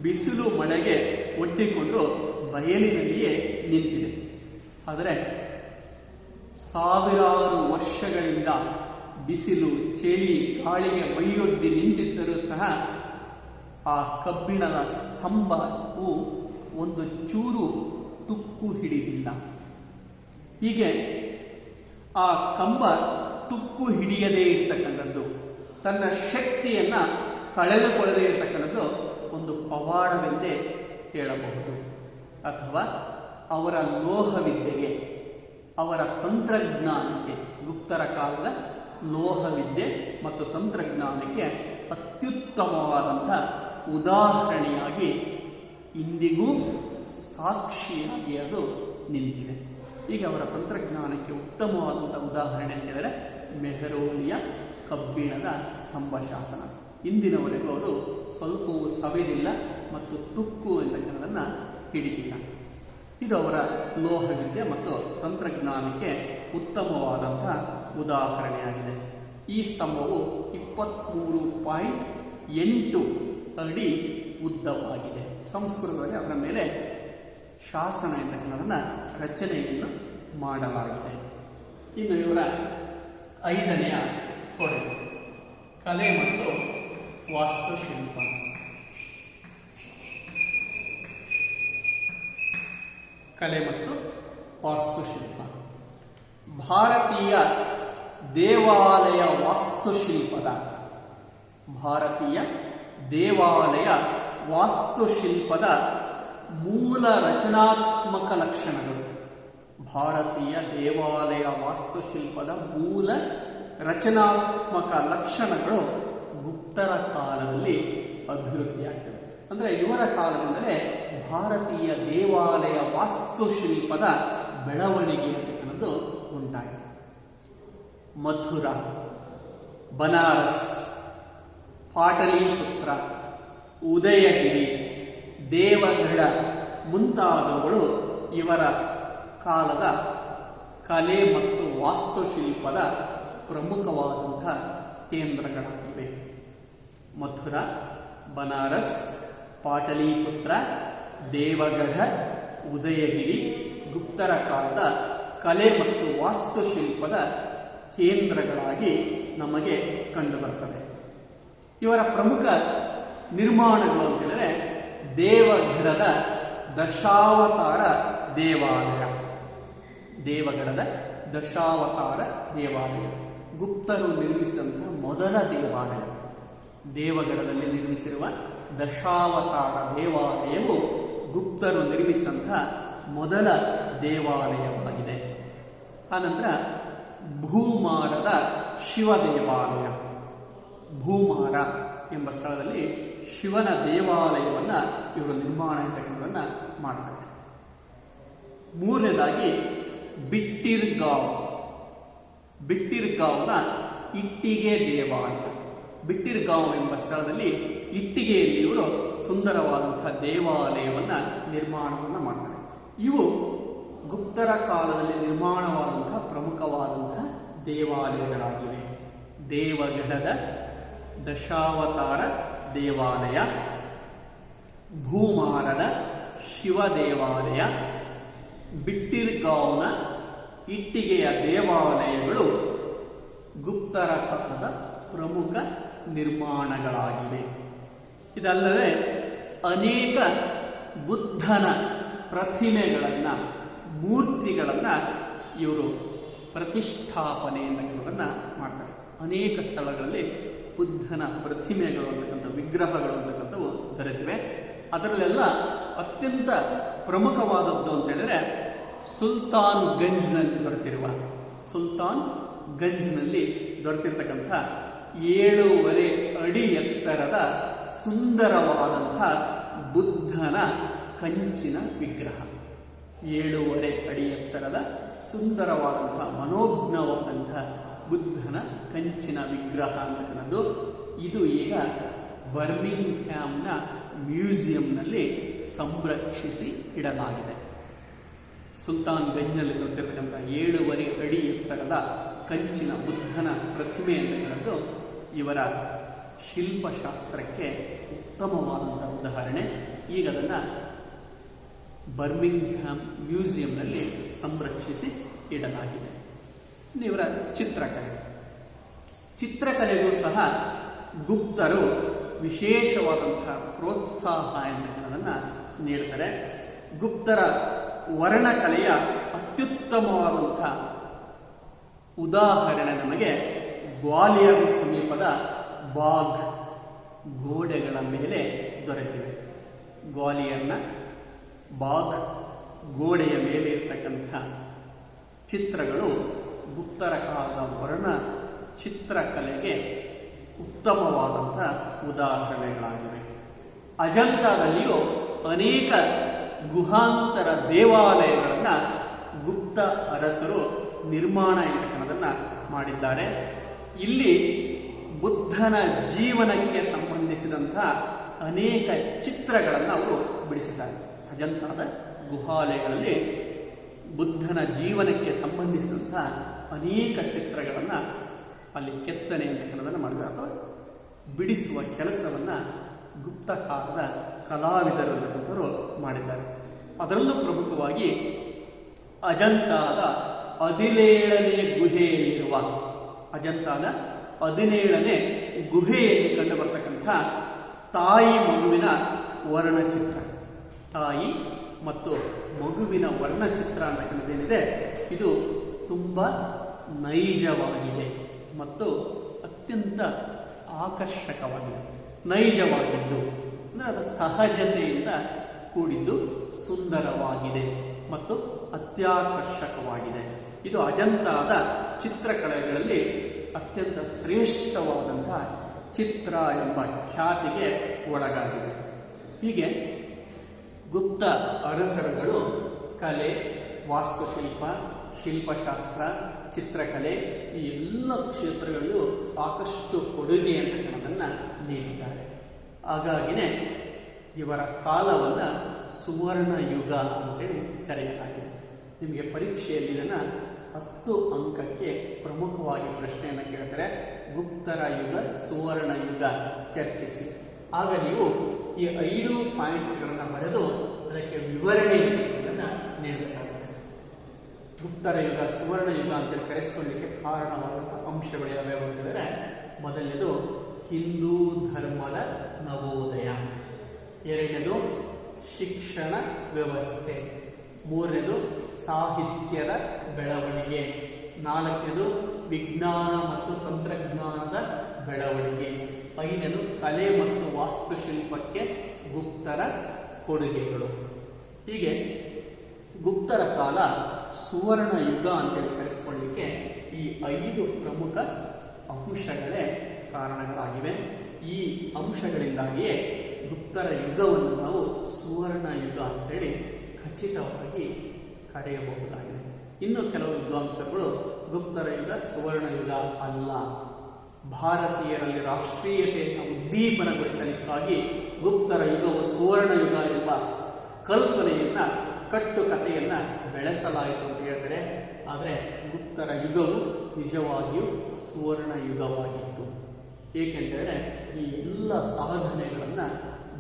ಬಿಸಿಲು ಮಳೆಗೆ ಒಡ್ಡಿಕೊಂಡು ಬಯಲಿನಲ್ಲಿಯೇ ನಿಂತಿದೆ. ಆದರೆ ಸಾವಿರಾರು ವರ್ಷಗಳಿಂದ ಬಿಸಿಲು, ಚಳಿ, ಗಾಳಿಗೆ ಮೈಯೊಡ್ಡಿ ನಿಂತಿದ್ದರೂ ಸಹ ಆ ಕಬ್ಬಿಣದ ಸ್ತಂಭವು ಒಂದು ಚೂರು ತುಕ್ಕು ಹಿಡಿದಿಲ್ಲ. ಹೀಗೆ ಆ ಕಂಬ ತುಕ್ಕು ಹಿಡಿಯದೇ ಇರತಕ್ಕಂಥದ್ದು, ತನ್ನ ಶಕ್ತಿಯನ್ನ ಕಳೆದುಕೊಳ್ಳದೇ ಇರತಕ್ಕಂಥದ್ದು ಒಂದು ಪವಾಡವೆಂದೇ ಹೇಳಬಹುದು. ಅಥವಾ ಅವರ ಲೋಹವಿದ್ಯೆಗೆ, ಅವರ ತಂತ್ರಜ್ಞಾನಕ್ಕೆ, ಗುಪ್ತರ ಕಾಲದ ಲೋಹವಿದ್ಯೆ ಮತ್ತು ತಂತ್ರಜ್ಞಾನಕ್ಕೆ ಅತ್ಯುತ್ತಮವಾದಂಥ ಉದಾಹರಣೆಯಾಗಿ ಇಂದಿಗೂ ಸಾಕ್ಷಿಯಾಗಿ ಅದು ನಿಂತಿದೆ. ಈಗ ಅವರ ತಂತ್ರಜ್ಞಾನಕ್ಕೆ ಉತ್ತಮವಾದಂಥ ಉದಾಹರಣೆ ಅಂತ ಹೇಳಿದರೆ ಮೆಹರೋಲಿಯ ಕಬ್ಬಿಣದ ಸ್ತಂಭ ಶಾಸನ. ಇಂದಿನವರೆಗೂ ಅದು ಸ್ವಲ್ಪವೂ ಸವೆದಿಲ್ಲ ಮತ್ತು ತುಕ್ಕು ಅಂತಕ್ಕಂಥದ್ದನ್ನು ಹಿಡಿದಿಲ್ಲ. ಇದು ಅವರ ಲೋಹವಿದ್ಯೆ ಮತ್ತು ತಂತ್ರಜ್ಞಾನಕ್ಕೆ ಉತ್ತಮವಾದಂಥ ಉದಾಹರಣೆಯಾಗಿದೆ. ಈ ಸ್ತಂಭವು 23.8 ಅಡಿ ಉದ್ದವಾಗಿದೆ. ಸಂಸ್ಕೃತದಲ್ಲಿ ಅದರ ಮೇಲೆ ಶಾಸನ ಅಂತಕ್ಕಂಥದ್ದನ್ನು ರಚನೆಯನ್ನು ಮಾಡಲಾಗಿದೆ. ಇನ್ನು ಇವರ 5ನೆಯ ಕೊಡುಗೆ ಕಲೆ ಮತ್ತು ವಾಸ್ತುಶಿಲ್ಪ. ಕಲೆ ಮತ್ತು ವಾಸ್ತುಶಿಲ್ಪ ಭಾರತೀಯ ದೇವಾಲಯ ವಾಸ್ತುಶಿಲ್ಪದ ಮೂಲ ರಚನಾತ್ಮಕ ಲಕ್ಷಣಗಳು. ಭಾರತೀಯ ದೇವಾಲಯ ವಾಸ್ತುಶಿಲ್ಪದ ಮೂಲ ರಚನಾತ್ಮಕ ಲಕ್ಷಣಗಳು ಗುಪ್ತರ ಕಾಲದಲ್ಲಿ ಅಭಿವೃದ್ಧಿಯಾಗ್ತವೆ. ಅಂದರೆ ಇವರ ಕಾಲದಿಂದಲೇ ಭಾರತೀಯ ದೇವಾಲಯ ವಾಸ್ತುಶಿಲ್ಪದ ಬೆಳವಣಿಗೆ ಅಂತಕ್ಕಂಥದ್ದು ಉಂಟಾಯಿತು. ಮಥುರಾ, ಬನಾರಸ್, ಪಾಟಲಿಪುತ್ರ, ಉದಯಗಿರಿ, ದೇವಗಢ ಮುಂತಾದವುಗಳು ಇವರ ಕಾಲದ ಕಲೆ ಮತ್ತು ವಾಸ್ತುಶಿಲ್ಪದ ಪ್ರಮುಖವಾದಂಥ ಕೇಂದ್ರಗಳಾಗಿವೆ. ಮಥುರಾ, ಬನಾರಸ್, ಪಾಟಲಿಪುತ್ರ, ದೇವಗಢ, ಉದಯಗಿರಿ ಗುಪ್ತರ ಕಾಲದ ಕಲೆ ಮತ್ತು ವಾಸ್ತುಶಿಲ್ಪದ ಕೇಂದ್ರಗಳಾಗಿ ನಮಗೆ ಕಂಡುಬರ್ತವೆ. ಇವರ ಪ್ರಮುಖ ನಿರ್ಮಾಣಗಳು ಅಂತ ಹೇಳಿದರೆ ದೇವಗಢದ ದಶಾವತಾರ ದೇವಾಲಯ. ದೇವಗಢದ ದಶಾವತಾರ ದೇವಾಲಯ ಗುಪ್ತರು ನಿರ್ಮಿಸಿದಂತಹ ಮೊದಲ ದೇವಾಲಯ. ದೇವಗಢದಲ್ಲಿ ನಿರ್ಮಿಸಿರುವ ದಶಾವತಾರ ದೇವಾಲಯವು ಗುಪ್ತರು ನಿರ್ಮಿಸಿದಂತಹ ಮೊದಲ ದೇವಾಲಯವಾಗಿದೆ. ಆನಂತರ ಭೂಮಾರದ ಶಿವ ದೇವಾಲಯ, ಭೂಮಾರ ಎಂಬ ಸ್ಥಳದಲ್ಲಿ ಶಿವನ ದೇವಾಲಯವನ್ನ ಇವರು ನಿರ್ಮಾಣ ಇರ್ತಕ್ಕಂಥದನ್ನ ಮಾಡ್ತಾರೆ. ಮೂರನೇದಾಗಿ ಬಿಟ್ಟಿರ್ಗಾಂವ್, ಬಿಟ್ಟಿರ್ಗಾಂವ್ನ ಇಟ್ಟಿಗೆ ದೇವಾಲಯ. ಬಿಟ್ಟಿರ್ಗಾಂವ್ ಎಂಬ ಸ್ಥಳದಲ್ಲಿ ಇಟ್ಟಿಗೆಯಲ್ಲಿ ಇವರು ಸುಂದರವಾದಂತಹ ದೇವಾಲಯವನ್ನ ನಿರ್ಮಾಣವನ್ನ ಮಾಡ್ತಾರೆ. ಇವು ಗುಪ್ತರ ಕಾಲದಲ್ಲಿ ನಿರ್ಮಾಣವಾದಂತಹ ಪ್ರಮುಖವಾದಂತಹ ದೇವಾಲಯಗಳಾಗಿವೆ. ದೇವಗಢದ ದಶಾವತಾರ ದೇವಾಲಯ, ಭೂಮಾರದ ಶಿವ ದೇವಾಲಯ, ಬಿಟ್ಟಿರ್ಗಾಂವ್ನ ಇಟ್ಟಿಗೆಯ ದೇವಾಲಯಗಳು ಗುಪ್ತರ ಕಾಲದ ಪ್ರಮುಖ ನಿರ್ಮಾಣಗಳಾಗಿವೆ. ಇದಲ್ಲದೆ ಅನೇಕ ಬುದ್ಧನ ಪ್ರತಿಮೆಗಳನ್ನ, ಮೂರ್ತಿಗಳನ್ನ ಇವರು ಪ್ರತಿಷ್ಠಾಪನೆ ಅಂತಕ್ಕಂಥದ್ದನ್ನ ಮಾಡ್ತಾರೆ. ಅನೇಕ ಸ್ಥಳಗಳಲ್ಲಿ ಬುದ್ಧನ ಪ್ರತಿಮೆಗಳು ಅಂತಕ್ಕಂಥ, ವಿಗ್ರಹಗಳು ಅಂತಕ್ಕಂಥವು ದೊರೆತಿವೆ. ಅದರಲ್ಲೆಲ್ಲ ಅತ್ಯಂತ ಪ್ರಮುಖವಾದದ್ದು ಅಂತ ಹೇಳಿದ್ರೆ ಸುಲ್ತಾನ್ ಗಂಜ್ನಲ್ಲಿ ದೊರೆತಿರುವ, ಸುಲ್ತಾನ್ ಗಂಜ್ನಲ್ಲಿ ದೊರೆತಿರ್ತಕ್ಕಂಥ 7.5 ಅಡಿ ಎತ್ತರದ ಸುಂದರವಾದಂತಹ ಬುದ್ಧನ ಕಂಚಿನ ವಿಗ್ರಹ. 7.5 ಅಡಿ ಎತ್ತರದ ಸುಂದರವಾದಂತಹ ಮನೋಜ್ಞವಾದಂತಹ ಬುದ್ಧನ ಕಂಚಿನ ವಿಗ್ರಹ ಅಂತಕ್ಕಂಥದ್ದು ಇದು ಈಗ ಬರ್ಮಿಂಗ್ಹ್ಯಾಮ್ನ ಮ್ಯೂಸಿಯಂನಲ್ಲಿ ಸಂರಕ್ಷಿಸಿ ಇಡಲಾಗಿದೆ. ಸುಲ್ತಾನ್ ಗಂಜ್ನಲ್ಲಿ ದೊರೆತಿರ್ತಕ್ಕಂಥ 7.5 ಅಡಿ ಎತ್ತರದ ಕಂಚಿನ ಬುದ್ಧನ ಪ್ರತಿಮೆ ಅಂತಕ್ಕಂಥದ್ದು ಇವರ ಶಿಲ್ಪಶಾಸ್ತ್ರಕ್ಕೆ ಉತ್ತಮವಾದಂತಹ ಉದಾಹರಣೆ. ಈಗ ಅದನ್ನು ಬರ್ಮಿಂಗ್ಹ್ಯಾಮ್ ಮ್ಯೂಸಿಯಂನಲ್ಲಿ ಸಂರಕ್ಷಿಸಿ ಇಡಲಾಗಿದೆ. ಇವರ ಚಿತ್ರಕಲೆ, ಚಿತ್ರಕಲೆಗೂ ಸಹ ಗುಪ್ತರು ವಿಶೇಷವಾದಂತಹ ಪ್ರೋತ್ಸಾಹ ಅಂತಕ್ಕಂಥದನ್ನ ನೀಡ್ತಾರೆ. ಗುಪ್ತರ ವರ್ಣಕಲೆಯ ಅತ್ಯುತ್ತಮವಾದಂತಹ ಉದಾಹರಣೆ ನಮಗೆ ಗ್ವಾಲಿಯರ್ ಸಮೀಪದ ಬಾಘ್ ಗೋಡೆಗಳ ಮೇಲೆ ದೊರೆತಿವೆ. ಗ್ವಾಲಿಯರ್ನ ಬಾಘ್ ಗೋಡೆಯ ಮೇಲೆ ಇರ್ತಕ್ಕಂತಹ ಚಿತ್ರಗಳು ಗುಪ್ತರ ಕಾಲದ ವರ್ಣ ಚಿತ್ರಕಲೆಗೆ ಉತ್ತಮವಾದಂತಹ ಉದಾಹರಣೆಗಳಾಗಿವೆ. ಅಜಂತಾದಲ್ಲಿಯೂ ಅನೇಕ ಗುಹಾಂತರ ದೇವಾಲಯಗಳನ್ನು ಗುಪ್ತ ಅರಸರು ನಿರ್ಮಾಣ ಅಂತಕ್ಕನ್ನೋದನ್ನ ಮಾಡಿದ್ದಾರೆ. ಇಲ್ಲಿ ಬುದ್ಧನ ಜೀವನಕ್ಕೆ ಸಂಬಂಧಿಸಿದಂತಹ ಅನೇಕ ಚಿತ್ರಗಳನ್ನು ಅವರು ಬಿಡಿಸಿದ್ದಾರೆ. ಅಜಂತಾದ ಗುಹಾಲಯಗಳಲ್ಲಿ ಬುದ್ಧನ ಜೀವನಕ್ಕೆ ಸಂಬಂಧಿಸಿದಂತಹ ಅನೇಕ ಚಿತ್ರಗಳನ್ನು ಅಲ್ಲಿ ಕೆತ್ತನೆ ಅಂತಕ್ಕನ್ನೋದನ್ನು ಮಾಡಿದ್ದಾರೆ, ಅಥವಾ ಬಿಡಿಸುವ ಕೆಲಸವನ್ನು ಗುಪ್ತ ಕಾಲದ ಕಲಾವಿದರು ಅಂತಕ್ಕಂಥವರು ಮಾಡಿದ್ದಾರೆ. ಅದರಲ್ಲೂ ಪ್ರಮುಖವಾಗಿ ಅಜಂತಾದ 17ನೇ ಗುಹೆಯಲ್ಲಿರುವ, ಅಜಂತಾದ 17ನೇ ಗುಹೆಯಲ್ಲಿ ಕಂಡು ಬರ್ತಕ್ಕಂಥ ತಾಯಿ ಮಗುವಿನ ವರ್ಣಚಿತ್ರ, ತಾಯಿ ಮತ್ತು ಮಗುವಿನ ವರ್ಣಚಿತ್ರ ಅಂತಕ್ಕಂಥದ್ದೇನಿದೆ ಇದು ತುಂಬ ನೈಜವಾಗಿದೆ ಮತ್ತು ಅತ್ಯಂತ ಆಕರ್ಷಕವಾಗಿದೆ. ನೈಜವಾಗಿದ್ದು ಅಂದರೆ ಅದು ಸಹಜತೆಯಿಂದ ಕೂಡಿದ್ದು ಸುಂದರವಾಗಿದೆ ಮತ್ತು ಅತ್ಯಾಕರ್ಷಕವಾಗಿದೆ. ಇದು ಅಜಂತಾದ ಚಿತ್ರಕಲೆಗಳಲ್ಲಿ ಅತ್ಯಂತ ಶ್ರೇಷ್ಠವಾದಂತಹ ಚಿತ್ರ ಎಂಬ ಖ್ಯಾತಿಗೆ ಒಳಗಾಗಿದೆ. ಹೀಗೆ ಗುಪ್ತ ಅರಸರುಗಳು ಕಲೆ, ವಾಸ್ತುಶಿಲ್ಪ, ಶಿಲ್ಪಶಾಸ್ತ್ರ, ಚಿತ್ರಕಲೆ ಈ ಎಲ್ಲ ಕ್ಷೇತ್ರಗಳಲ್ಲೂ ಸಾಕಷ್ಟು ಕೊಡುಗೆ ಅಂತಕ್ಕನ್ನೋದನ್ನು ನೀಡಿದ್ದಾರೆ. ಹಾಗಾಗಿನೇ ಇವರ ಕಾಲವನ್ನು ಸುವರ್ಣ ಯುಗ ಅಂತೇಳಿ ಕರೆಯಲಾಗಿದೆ. ನಿಮಗೆ ಪರೀಕ್ಷೆಯಲ್ಲಿ ಇದನ್ನು 10 ಅಂಕಕ್ಕೆ ಪ್ರಮುಖವಾಗಿ ಪ್ರಶ್ನೆಯನ್ನು ಕೇಳ್ತಾರೆ. ಗುಪ್ತರ ಯುಗ, ಸುವರ್ಣ ಯುಗ ಚರ್ಚಿಸಿ. ಆಗ ನೀವು ಈ 5 ಪಾಯಿಂಟ್ಸ್ಗಳನ್ನು ಬರೆದು ಅದಕ್ಕೆ ವಿವರಣೆಯನ್ನು ನೀಡಬೇಕಾಗುತ್ತೆ. ಗುಪ್ತರ ಯುಗ, ಸುವರ್ಣ ಯುಗ ಅಂತೇಳಿ ಕರೆಸಿಕೊಳ್ಳಲಿಕ್ಕೆ ಕಾರಣವಾದಂತಹ ಅಂಶಗಳು ಯಾವ್ಯಾವ ಅಂತಂದರೆ, ಮೊದಲನೇದು ಹಿಂದೂ ಧರ್ಮದ ನವೋದಯ, ಎರಡನೇದು ಶಿಕ್ಷಣ ವ್ಯವಸ್ಥೆ, ಮೂರನೇದು ಸಾಹಿತ್ಯದ ಬೆಳವಣಿಗೆ, ನಾಲ್ಕನೇದು ವಿಜ್ಞಾನ ಮತ್ತು ತಂತ್ರಜ್ಞಾನದ ಬೆಳವಣಿಗೆ, ಐದನೇದು ಕಲೆ ಮತ್ತು ವಾಸ್ತುಶಿಲ್ಪಕ್ಕೆ ಗುಪ್ತರ ಕೊಡುಗೆಗಳು. ಹೀಗೆ ಗುಪ್ತರ ಕಾಲ ಸುವರ್ಣ ಯುಗ ಅಂತೇಳಿ ಕರೆಸಿಕೊಳ್ಳಿಕ್ಕೆ ಈ 5 ಪ್ರಮುಖ ಅಂಶಗಳೇ ಕಾರಣಗಳಾಗಿವೆ. ಈ ಅಂಶಗಳಿಂದಾಗಿಯೇ ಗುಪ್ತರ ಯುಗವನ್ನು ನಾವು ಸುವರ್ಣ ಯುಗ ಅಂತೇಳಿ ಖಚಿತವಾಗಿ ಕರೆಯಬಹುದಾಗಿದೆ. ಇನ್ನು ಕೆಲವು ವಿದ್ವಾಂಸಗಳು ಗುಪ್ತರ ಯುಗ ಸುವರ್ಣ ಯುಗ ಅಲ್ಲ, ಭಾರತೀಯರಲ್ಲಿ ರಾಷ್ಟ್ರೀಯತೆಯನ್ನು ಉದ್ದೀಪನಗೊಳಿಸಲಿಕ್ಕಾಗಿ ಗುಪ್ತರ ಯುಗವು ಸುವರ್ಣ ಯುಗ ಎಂಬ ಕಲ್ಪನೆಯನ್ನ ಕಟ್ಟುಕತೆಯನ್ನ ಬೆಳೆಸಲಾಯಿತು ಅಂತ ಹೇಳ್ತಾರೆ. ಆದರೆ ಗುಪ್ತರ ಯುಗವು ನಿಜವಾಗಿಯೂ ಸುವರ್ಣ ಯುಗವಾಗಿತ್ತು. ಏಕೆಂದರೆ ಈ ಎಲ್ಲ ಸಾಧನೆಗಳನ್ನು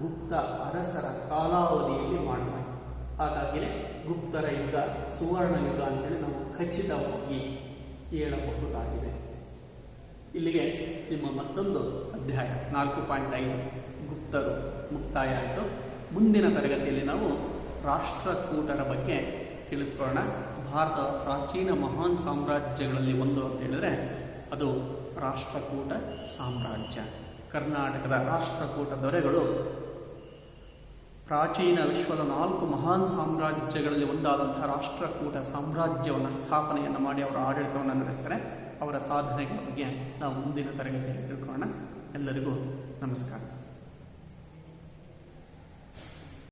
ಗುಪ್ತ ಅರಸರ ಕಾಲಾವಧಿಯಲ್ಲಿ ಮಾಡಲಾಯಿತು. ಹಾಗಾಗಿಯೇ ಗುಪ್ತರ ಯುಗ ಸುವರ್ಣ ಯುಗ ಅಂತೇಳಿ ನಾವು ಖಚಿತವಾಗಿ ಹೇಳಬಹುದಾಗಿದೆ. ಇಲ್ಲಿಗೆ ನಿಮ್ಮ ಮತ್ತೊಂದು ಅಧ್ಯಾಯ 4.5 ಗುಪ್ತರು ಮುಕ್ತಾಯ ಆಯಿತು. ಮುಂದಿನ ತರಗತಿಯಲ್ಲಿ ನಾವು ರಾಷ್ಟ್ರಕೂಟರ ಬಗ್ಗೆ ತಿಳಿದುಕೊಳ್ಳೋಣ. ಭಾರತ ಪ್ರಾಚೀನ ಮಹಾನ್ ಸಾಮ್ರಾಜ್ಯಗಳಲ್ಲಿ ಒಂದು ಅಂತ ಹೇಳಿದ್ರೆ ಅದು ರಾಷ್ಟ್ರಕೂಟ ಸಾಮ್ರಾಜ್ಯ. ಕರ್ನಾಟಕದ ರಾಷ್ಟ್ರಕೂಟ ದೊರೆಗಳು ಪ್ರಾಚೀನ ವಿಶ್ವದ 4 ಮಹಾನ್ ಸಾಮ್ರಾಜ್ಯಗಳಲ್ಲಿ ಒಂದಾದಂತಹ ರಾಷ್ಟ್ರಕೂಟ ಸಾಮ್ರಾಜ್ಯವನ್ನು ಸ್ಥಾಪನೆಯನ್ನು ಮಾಡಿ ಅವರ ಆಡಳಿತವನ್ನು ನಡೆಸ್ತಾರೆ. ಅವರ ಸಾಧನೆಗಳ ಬಗ್ಗೆ ನಾವು ಮುಂದಿನ ತರಗತಿಯಲ್ಲಿ ತಿಳ್ಕೊಳ್ಳೋಣ. ಎಲ್ಲರಿಗೂ ನಮಸ್ಕಾರ.